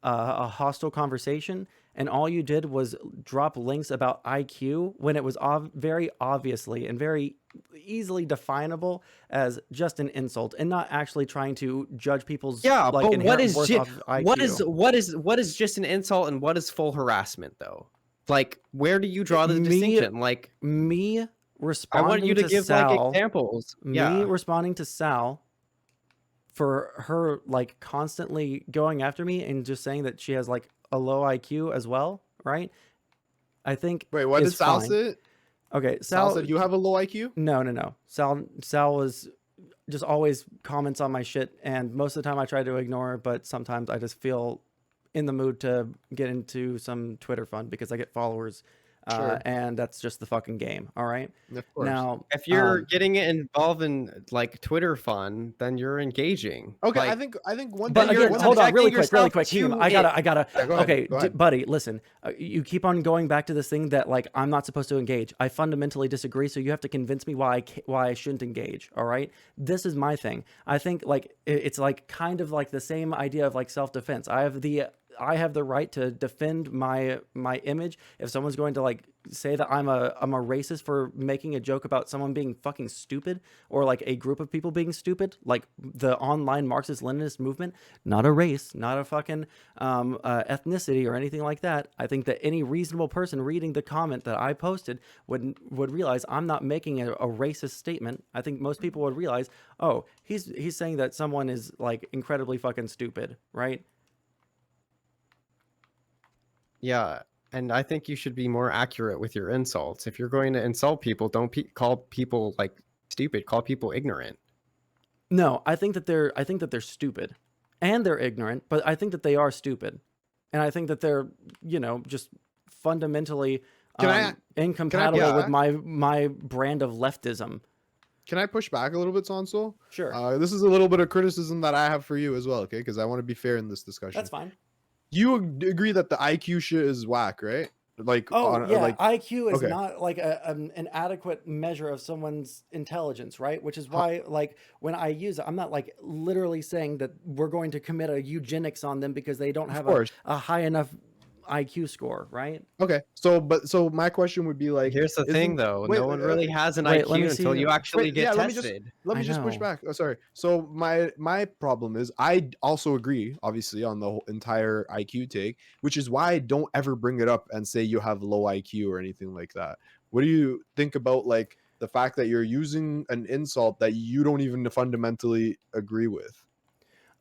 S1: a hostile conversation, and all you did was drop links about IQ when it was very obviously and very easily definable as just an insult, and not actually trying to judge people's
S3: Yeah,
S1: like
S3: but what
S1: inherent
S3: is
S1: worth off of IQ.
S3: what is just an insult and what is full harassment though? Like, where do you draw the
S1: Me
S3: distinction? Like,
S1: me
S3: I want
S1: responding
S3: you to
S1: to
S3: give like
S1: Sal,
S3: examples.
S1: me
S3: Yeah.
S1: responding to Sal for her like constantly going after me and just saying that she has like a low IQ as well, right? I think
S2: Wait, what
S1: is
S2: did Sal
S1: fine.
S2: say?
S1: Okay,
S2: Sal
S1: Sal.
S2: said you have a low IQ.
S1: No. Sal was just always comments on my shit, and most of the time I try to ignore, but sometimes I just feel in the mood to get into some Twitter fun because I get followers,
S2: Sure,
S1: and that's just the fucking game. All right.
S2: of course.
S1: Now,
S3: If you're getting involved in like Twitter fun, then you're engaging.
S2: Okay,
S3: Like,
S2: I think one
S1: but
S2: thing.
S3: you're
S1: again, hold on,
S3: subjecting
S1: really
S3: yourself
S1: quick,
S3: to
S1: Heem. I
S3: it.
S1: gotta.
S2: Yeah, go ahead.
S1: Okay,
S2: Go ahead.
S1: buddy, listen. You keep on going back to this thing that like I'm not supposed to engage. I fundamentally disagree. So you have to convince me why I shouldn't engage. All right, this is my thing. I think like it's like kind of like the same idea of like self defense. I have the right to defend my image. If someone's going to like say that I'm a racist for making a joke about someone being fucking stupid, or like a group of people being stupid, like the online Marxist Leninist movement, not a race, not a fucking ethnicity or anything like that. I think that any reasonable person reading the comment that I posted would realize I'm not making a racist statement. I think most people would realize, oh, he's saying that someone is like incredibly fucking stupid, right?
S3: yeah, and I think you should be more accurate with your insults. If you're going to insult people, don't call people like stupid. Call people ignorant.
S1: No, I think that they're stupid, and they're ignorant, but I think that they are stupid, and I think that they're just fundamentally
S2: Can I
S1: incompatible with
S2: yeah.
S1: my brand of leftism.
S2: Can I push back a little bit, Sondsol?
S1: Sure,
S2: This is a little bit of criticism that I have for you as well, okay? Because I want to be fair in this discussion.
S1: that's fine.
S2: You agree that the IQ shit is whack, right? Like,
S1: Oh yeah,
S2: like,
S1: IQ is
S2: okay.
S1: not like an adequate measure of someone's intelligence, right? Which is why like when I use it, I'm not like literally saying that we're going to commit a eugenics on them because they don't
S2: Of
S1: have
S2: course.
S1: a high enough IQ score, right?
S2: Okay. So my question would be like,
S3: Here's the thing, though.
S2: wait,
S3: No one really has an
S1: wait, let me
S3: IQ until
S1: see.
S3: you actually get
S2: let
S3: tested.
S2: me
S1: I
S2: just push
S1: know.
S2: back. Oh, sorry. So my problem is I also agree, obviously, on the whole entire IQ take, which is why I don't ever bring it up and say you have low IQ or anything like that. What do you think about like the fact that you're using an insult that you don't even fundamentally agree with?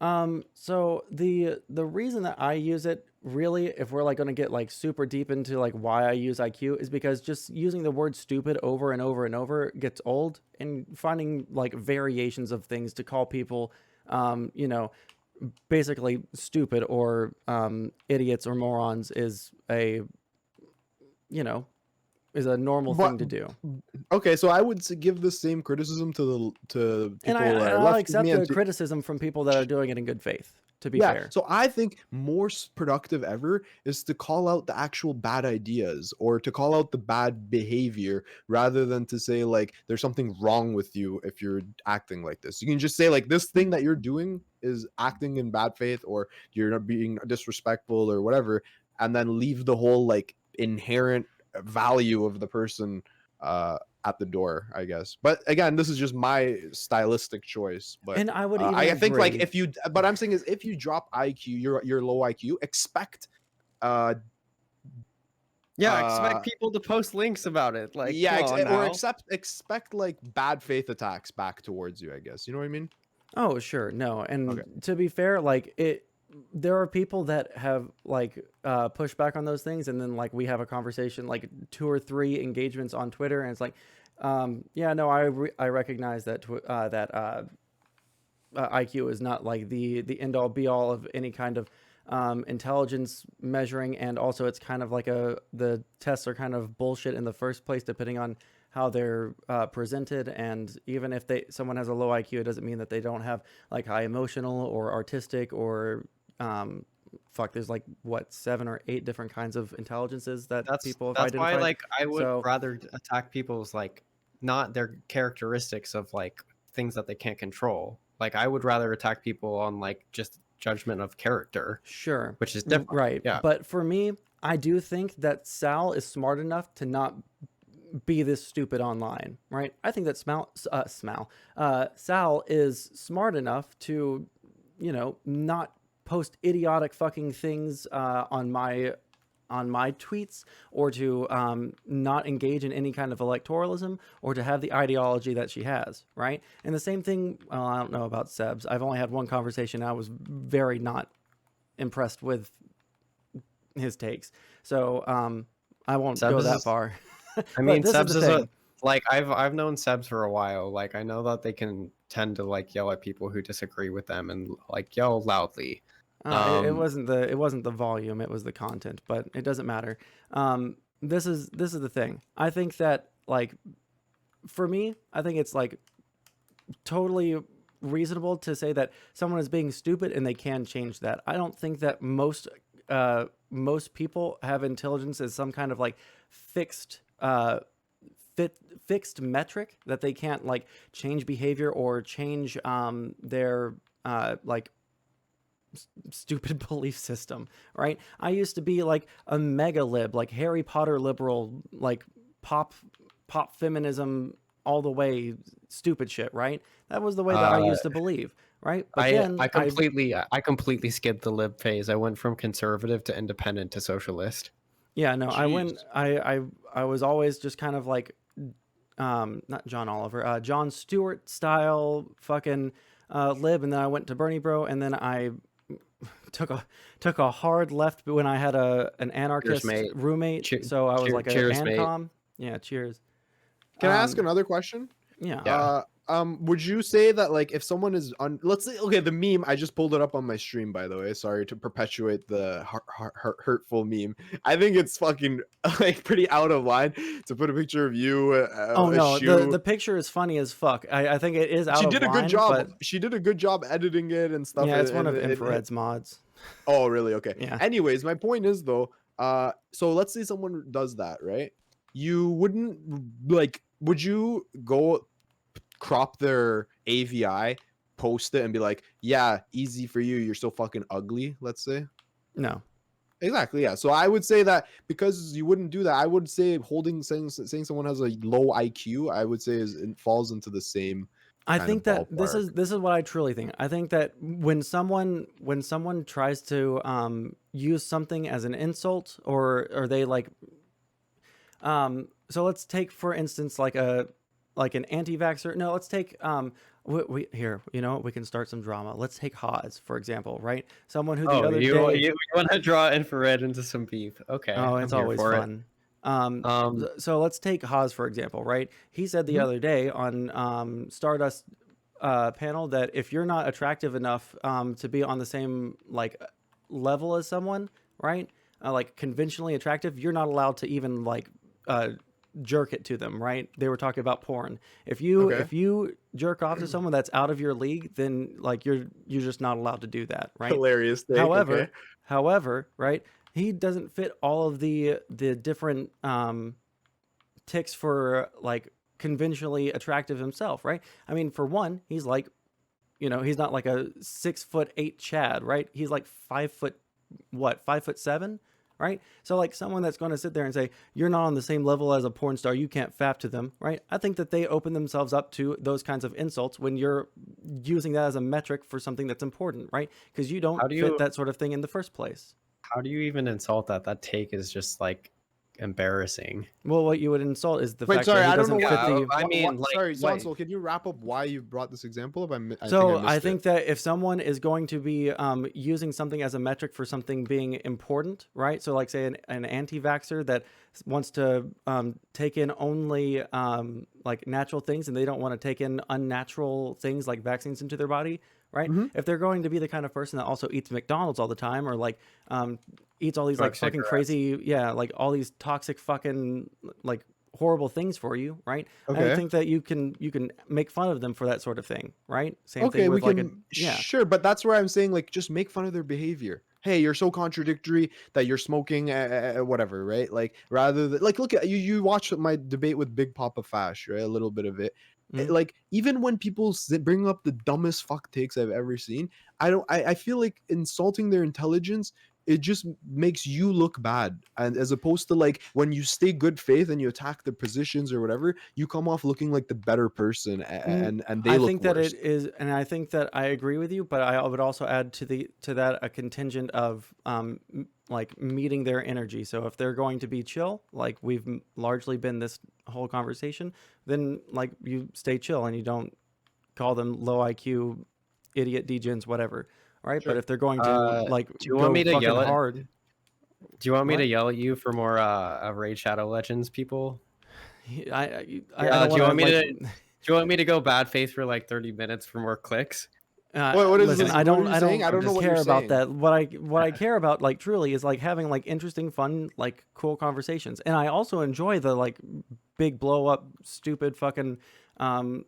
S1: So the reason that I use it really, if we're like going to get like super deep into like why I use IQ, is because just using the word stupid over and over and over gets old, and finding like variations of things to call people, basically stupid or idiots or morons is you know, a normal
S2: But
S1: thing to do.
S2: okay, so I would give the same criticism to
S1: And
S2: people that are
S1: I'll
S2: left of
S1: accept
S2: me
S1: the
S2: and to,
S1: criticism from people that are doing it in good faith, to be
S2: yeah,
S1: fair.
S2: so I think more productive ever is to call out the actual bad ideas or to call out the bad behavior rather than to say like there's something wrong with you if you're acting like this. You can just say like this thing that you're doing is acting in bad faith, or you're not being disrespectful or whatever, and then leave the whole like inherent value of the person at the door, I guess. But again, this is just my stylistic choice. But
S1: And I would even
S2: I think like
S1: agree.
S2: if you, but I'm saying is if you drop IQ, your low IQ, expect
S3: Yeah,
S2: uh
S3: expect people to post links about it. Like,
S2: yeah,
S3: come on
S2: or
S3: now.
S2: expect like bad faith attacks back towards you, I guess. You know what I mean?
S1: Oh, sure. No. And
S2: Okay.
S1: to be fair, like there are people that have like pushed back on those things, and then like we have a conversation, like 2 or 3 engagements on Twitter, and it's like, yeah, no, I recognize that IQ is not like the end all be all of any kind of intelligence measuring, and also it's kind of like the tests are kind of bullshit in the first place, depending on how they're presented. And even if someone has a low IQ, it doesn't mean that they don't have like high emotional or artistic or there's like what 7 or 8 different kinds of intelligences that people have
S3: That's why
S1: identified.
S3: like I would
S1: So
S3: rather attack people's like not their characteristics of like things that they can't control. Like I would rather attack people on like just judgment of character,
S1: Sure.
S3: which is different.
S1: Right.
S3: Yeah.
S1: But for me, I do think that Sal is smart enough to not be this stupid online, right? I think that Sal is smart enough to, not post idiotic fucking things on my tweets, or to not engage in any kind of electoralism, or to have the ideology that she has, right? And the same thing, well, I don't know about Sebs. I've only had one conversation. I was very not impressed with his takes. So I won't go that far.
S3: I mean,
S1: this
S3: Sebs
S1: is the thing.
S3: like I've known Sebs for a while. Like I know that they can tend to like yell at people who disagree with them and like yell loudly.
S1: It wasn't the volume, it was the content, but it doesn't matter. This is the thing. I think that, like, for me, I think it's like totally reasonable to say that someone is being stupid and they can change that. I don't think that most people have intelligence as some kind of like fixed metric that they can't like change behavior or change their like stupid belief system, right? I used to be like a mega lib, like Harry Potter liberal, like pop feminism all the way stupid shit, right? That was the way that I used to believe, right? But then
S3: I completely skipped the lib phase. I went from conservative to independent to socialist.
S1: Yeah, no,
S2: Jeez.
S1: I was always just kind of like not John Oliver, John Stewart style fucking lib, and then I went to Bernie Bro, and then I took a hard left when I had an anarchist roommate. So I was like an ANCOM. Yeah, cheers.
S2: Can I ask another question?
S1: Yeah.
S2: Would you say that like if someone is on, let's say, okay, the meme, I just pulled it up on my stream, by the way, sorry to perpetuate the hurtful meme. I think it's fucking like pretty out of line to put a picture of you.
S1: Oh no, the picture is funny as fuck. I think it is out of line.
S2: She did a good job. She did a good job editing it and stuff.
S1: Yeah, it's one of Infrared's mods.
S2: Oh, really? Okay.
S1: Yeah.
S2: Anyways, my point is though, so let's say someone does that, right? You wouldn't like, would you go crop their AVI, post it, and be like, yeah, easy for you, you're so fucking ugly, let's say?
S1: No.
S2: Exactly, yeah. So I would say that because you wouldn't do that, I would say saying someone has a low IQ, I would say it falls into the same.
S1: I think that this is what I truly think. I think that when someone tries to use something as an insult, or they like so let's take for instance like an anti-vaxxer. No, let's take we here, we can start some drama. Let's take Haas, for example, right? Someone who the other day
S3: you want to draw Infrared into some beef. Okay.
S1: Oh, it's always fun. So let's take Haas, for example, right? He said the other day on Stardust panel that if you're not attractive enough to be on the same like level as someone, right? Like conventionally attractive, you're not allowed to even like jerk it to them, right? They were talking about porn. If you jerk off to someone that's out of your league, then like you're just not allowed to do that, right?
S2: Hilarious thing.
S1: However, right? He doesn't fit all of the different ticks for like conventionally attractive himself, right? I mean, for one, he's like, he's not like a 6'8" Chad, right? He's like 5'7", right? So like someone that's going to sit there and say, you're not on the same level as a porn star, you can't fap to them, right? I think that they open themselves up to those kinds of insults when you're using that as a metric for something that's important, right? Because you don't fit that sort of thing in the first place.
S3: How do you even insult that? That take is just like embarrassing.
S1: Well, what you would insult is the fact that he doesn't fit the...
S2: I mean, sorry, Sondsol, can you wrap up why you brought this example up?
S1: I think that if someone is going to be using something as a metric for something being important, right? So like say an anti-vaxxer that wants to take in only like natural things, and they don't want to take in unnatural things like vaccines into their body, right? If they're going to be the kind of person that also eats McDonald's all the time, or like eats all these like fucking crazy, like all these toxic fucking like horrible things for you, right? I think that you can make fun of them for that sort of thing, right? Same thing with
S2: sure, but that's where I'm saying like just make fun of their behavior. Hey, you're so contradictory that you're smoking whatever, right? Like rather than like look at you watch my debate with Big Papa Fash, right? A little bit of it.
S1: Mhm.
S2: Like even when people bring up the dumbest fuck takes I've ever seen, I feel like insulting their intelligence, it just makes you look bad. And as opposed to like when you stay good faith and you attack the positions or whatever, you come off looking like the better person, and they
S1: I
S2: look
S1: think that
S2: worse.
S1: it is, and I think that I agree with you, but I would also add to that a contingent of like meeting their energy. So if they're going to be chill, like we've largely been this whole conversation, then like you stay chill and you don't call them low IQ, idiot degens, whatever. All right, but
S2: Sure.
S1: if they're going to like
S3: Do you want
S1: go
S3: me to
S1: fucking
S3: yell at?
S1: hard,
S3: Do you want me to
S1: what?
S3: yell at you for more Raid Shadow Legends people?
S1: I don't
S3: Do
S1: want
S3: you
S1: to
S3: want me
S1: like.
S3: to? Do you want me to go bad faith for like 30 minutes for more clicks?
S2: What is
S1: Listen,
S2: this?
S1: I
S2: What are
S1: don't,
S2: you
S1: I
S2: saying?
S1: don't
S2: I
S3: I'm
S2: don't know
S1: just
S3: just
S2: what you're
S1: care about
S2: saying.
S1: that. What I care about, like, truly, is like having like interesting, fun, like cool conversations. And I also enjoy the like big blow up, stupid fucking um,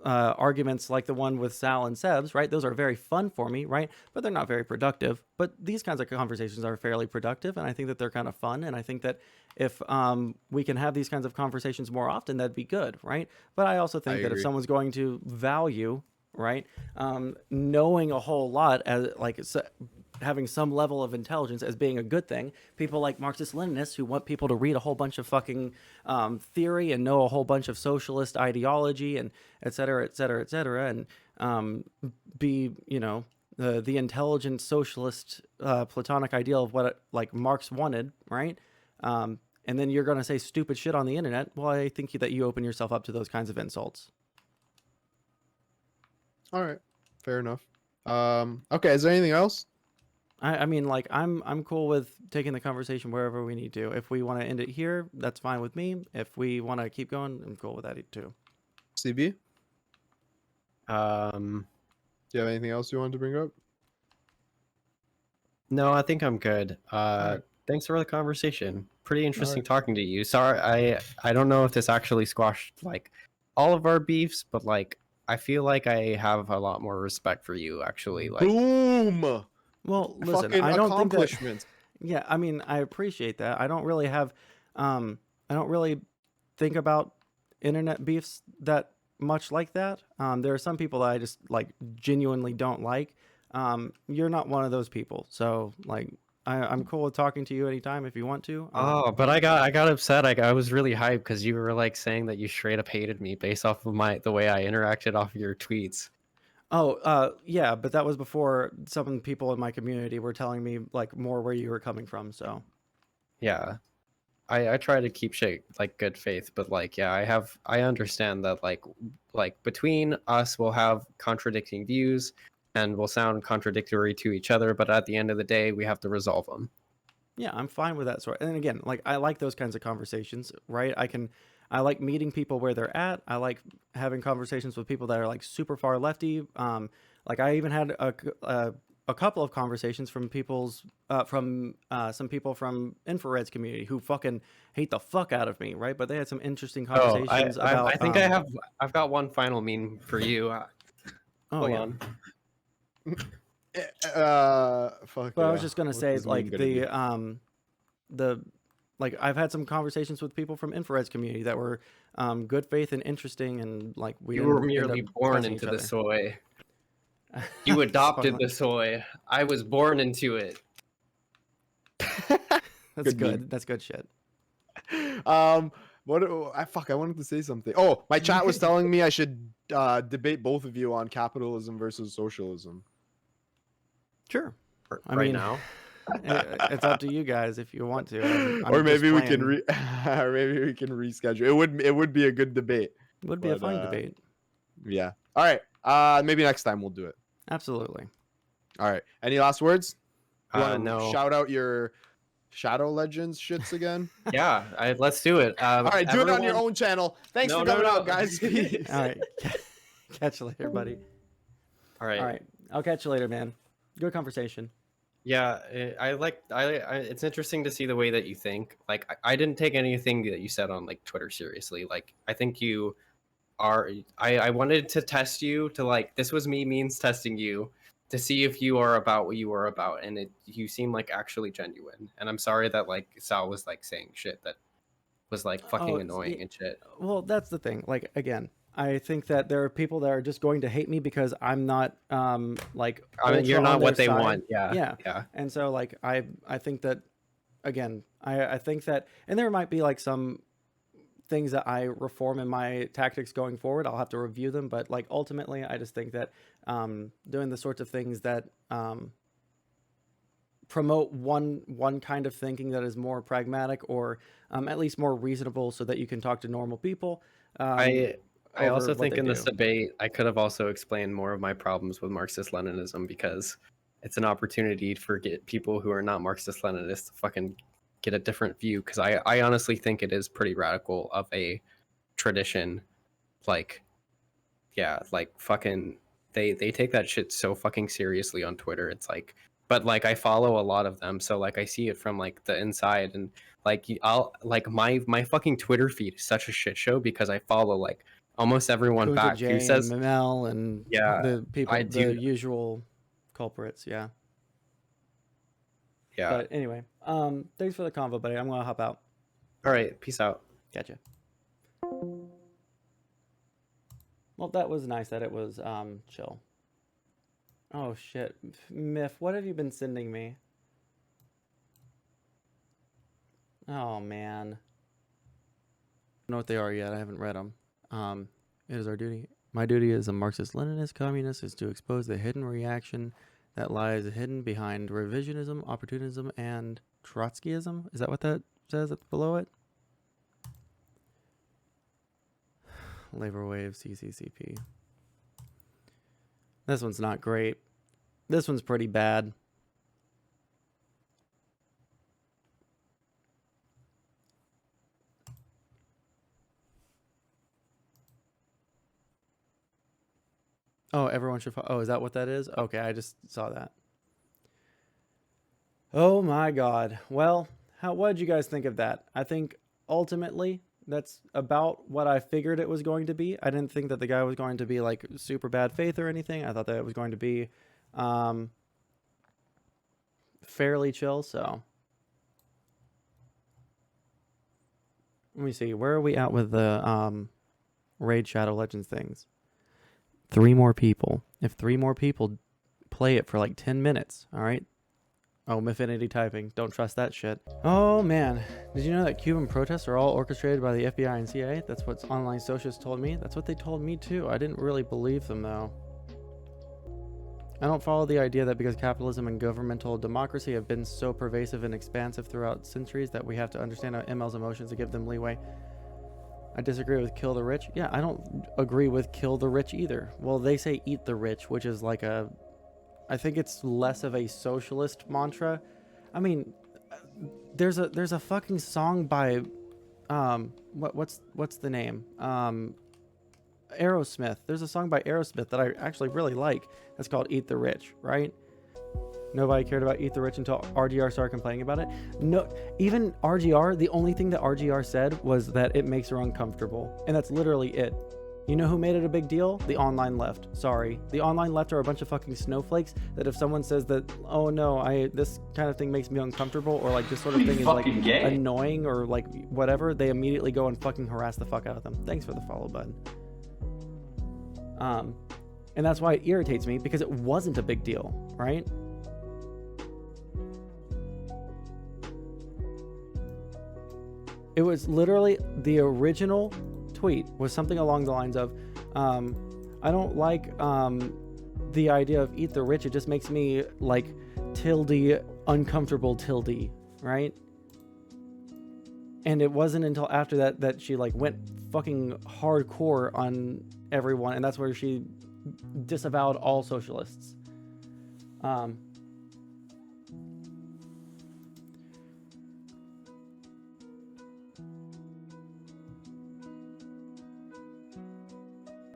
S1: arguments like the one with Sal and Sebs. Right? Those are very fun for me, right? But they're not very productive. But these kinds of conversations are fairly productive, and I think that they're kind of fun. And I think that if we can have these kinds of conversations more often, that'd be good, right? But I also
S2: I
S1: think that if
S2: agree.
S1: someone's going to value, right, knowing a whole lot as like having some level of intelligence as being a good thing. People like Marxist Leninists who want people to read a whole bunch of fucking theory and know a whole bunch of socialist ideology and et cetera, et cetera, et cetera, and be, you know, the intelligent socialist platonic ideal of what like Marx wanted, right? And then you're going to say stupid shit on the internet. Well, I think that you open yourself up to those kinds of insults.
S2: All right. Fair enough. Okay, is there anything else?
S1: I mean, like, I'm cool with taking the conversation wherever we need to. If we want to end it here, that's fine with me. If we want to keep going, I'm cool with that too.
S2: CB, do
S3: Um,
S2: you have anything else you wanted to bring up?
S3: no, I think I'm good.
S2: right.
S3: Thanks for the conversation. Pretty interesting
S2: right.
S3: talking to you. Sorry, I don't know if this actually squashed like all of our beefs, but like I feel like I have a lot more respect for you actually. Like,
S2: Boom!
S1: Well, listen,
S2: Fucking
S1: I don't think that.
S2: accomplishments.
S1: Yeah, I mean, I appreciate that. I don't really have, I don't really think about internet beefs that much like that. There are some people that I just like genuinely don't like. You're not one of those people, so like, I'm cool with talking to you anytime if you want to.
S3: oh, but I got upset. I was really hyped because you were like saying that you straight up hated me based off of the way I interacted off of your tweets.
S1: Oh, yeah, but that was before some people in my community were telling me like more where you were coming from. So
S3: Yeah. I try to keep shit like good faith, but like yeah, I understand that like between us we'll have contradicting views and we'll sound contradictory to each other, but at the end of the day we have to resolve them.
S1: yeah, I'm fine with that sort. And again, like I like those kinds of conversations, right? I like meeting people where they're at. I like having conversations with people that are like super far lefty. Like I even had a couple of conversations from some people from Infrared's community who fucking hate the fuck out of me, right? But they had some interesting
S3: Oh,
S1: conversations
S3: I
S1: about
S3: think I've got one final meme for you.
S1: oh
S3: Hold
S1: yeah.
S3: on.
S2: Fuck
S1: But I was
S2: yeah.
S1: just gonna
S2: What's
S1: say
S2: this meme
S1: like
S2: gonna be?
S1: the like I've had some conversations with people from Infrared's community that were good faith and interesting, and like we
S3: You
S1: didn't
S3: were
S1: end up
S3: merely born
S1: cussing each
S3: into the
S1: other.
S3: soy. You adopted the soy. I was born into it.
S1: That's
S2: Good meme.
S1: good. That's good shit.
S2: What? I fuck. I wanted to say something. Oh, my chat was telling me I should debate both of you on capitalism versus socialism.
S1: Sure. I
S3: Right
S1: mean,
S3: now.
S1: it's up to you guys if you want to.
S2: Or
S1: I'm just
S2: maybe we can
S1: playing.
S2: or maybe we can reschedule. It would be a good debate.
S1: It would be a
S2: But
S1: fine debate.
S2: yeah. All right. Maybe next time we'll do it.
S1: Absolutely.
S2: All right. Any last words? You want to
S3: No.
S2: shout out your Shadow Legends shits again?
S3: Yeah, let's do it.
S2: All right, do it on your
S3: Everyone-
S2: own channel. Thanks
S3: No,
S2: for
S3: no,
S2: coming
S3: no.
S2: out, guys. Peace.
S1: All right. Catch you later, buddy.
S3: All right.
S1: All right. I'll catch you later, man. Good conversation.
S3: Yeah, it's interesting to see the way that you think. Like, I didn't take anything that you said on like Twitter seriously. Like, I think you are. I wanted to test you to like. This was me means testing you to see if you are about what you are about, and you seem like actually genuine. And I'm sorry that like Sal was like saying shit that was like fucking annoying and shit.
S1: Well, that's the thing. Like again, I think that there are people that are just going to hate me because I'm not like
S3: I mean, you're
S1: ultra
S3: not
S1: on their
S3: what they
S1: side.
S3: want. Yeah.
S1: Yeah.
S3: Yeah.
S1: And so like I think that again, I think that, and there might be like some things that I reform in my tactics going forward. I'll have to review them, but like ultimately I just think that doing the sorts of things that promote one kind of thinking that is more pragmatic or at least more reasonable so that you can talk to normal people.
S3: I
S1: over
S3: also
S1: what
S3: think
S1: they
S3: in this
S1: do.
S3: debate, I could have also explained more of my problems with Marxist-Leninism, because it's an opportunity for people who are not Marxist-Leninists to fucking get a different view. Because I honestly think it is pretty radical of a tradition. Like, yeah, like fucking, they take that shit so fucking seriously on Twitter. It's like, but like I follow a lot of them, so like I see it from like the inside, and like I'll like my fucking Twitter feed is such a shit show because I follow like almost everyone
S1: Kunta
S3: back who
S1: J and
S3: says,
S1: Mel and
S3: yeah,
S1: the
S3: I
S1: people, the
S3: do,
S1: usual culprits. Yeah.
S3: yeah.
S1: But anyway, thanks for the convo, buddy. I'm gonna hop out.
S3: All right, peace out.
S1: Gotcha. Well, that was nice that it was chill. Oh shit, Miff, what have you been sending me? Oh man, I don't know what they are yet. I haven't read them. It is our duty. My duty as a Marxist-Leninist communist is to expose the hidden reaction that lies hidden behind revisionism, opportunism, and Trotskyism. Is that what that says below it? Labor Wave, CCCP. This one's not great. This one's pretty bad. Oh, everyone should. Oh, is that what that is? Okay, I just saw that. Oh my God. Well, what did you guys think of that? I think ultimately that's about what I figured it was going to be. I didn't think that the guy was going to be like super bad faith or anything. I thought that it was going to be fairly chill. So let me see. Where are we at with the Raid Shadow Legends things? 3 more people. If 3 more people play it for like 10 minutes, all right? Oh, Maffinity typing. Don't trust that shit. Oh, man. Did you know that Cuban protests are all orchestrated by the FBI and CIA? That's what online socialists told me. That's what they told me, too. I didn't really believe them, though. I don't follow the idea that because capitalism and governmental democracy have been so pervasive and expansive throughout centuries that we have to understand ML's emotions to give them leeway. I disagree with kill the rich. Yeah, I don't agree with kill the rich either. Well, they say eat the rich, which is like a... I think it's less of a socialist mantra. I mean, there's a fucking song by what's the name? Aerosmith. There's a song by Aerosmith that I actually really like. That's called Eat the Rich, right? Nobody cared about Eat the Rich until RGR started complaining about it. No, even RGR, the only thing that RGR said was that it makes her uncomfortable. And that's literally it. You know who made it a big deal? The online left. Sorry. The online left are a bunch of fucking snowflakes that if someone says that, oh no, this kind of thing makes me uncomfortable, or like this sort of thing is like annoying or like whatever, they immediately go and fucking harass the fuck out of them. Thanks for the follow button. And that's why it irritates me, because it wasn't a big deal, right? It was literally the original tweet was something along the lines of, I don't like the idea of eat the rich. It just makes me like tilde uncomfortable tilde, right? And it wasn't until after that she like went fucking hardcore on everyone, and that's where she disavowed all socialists.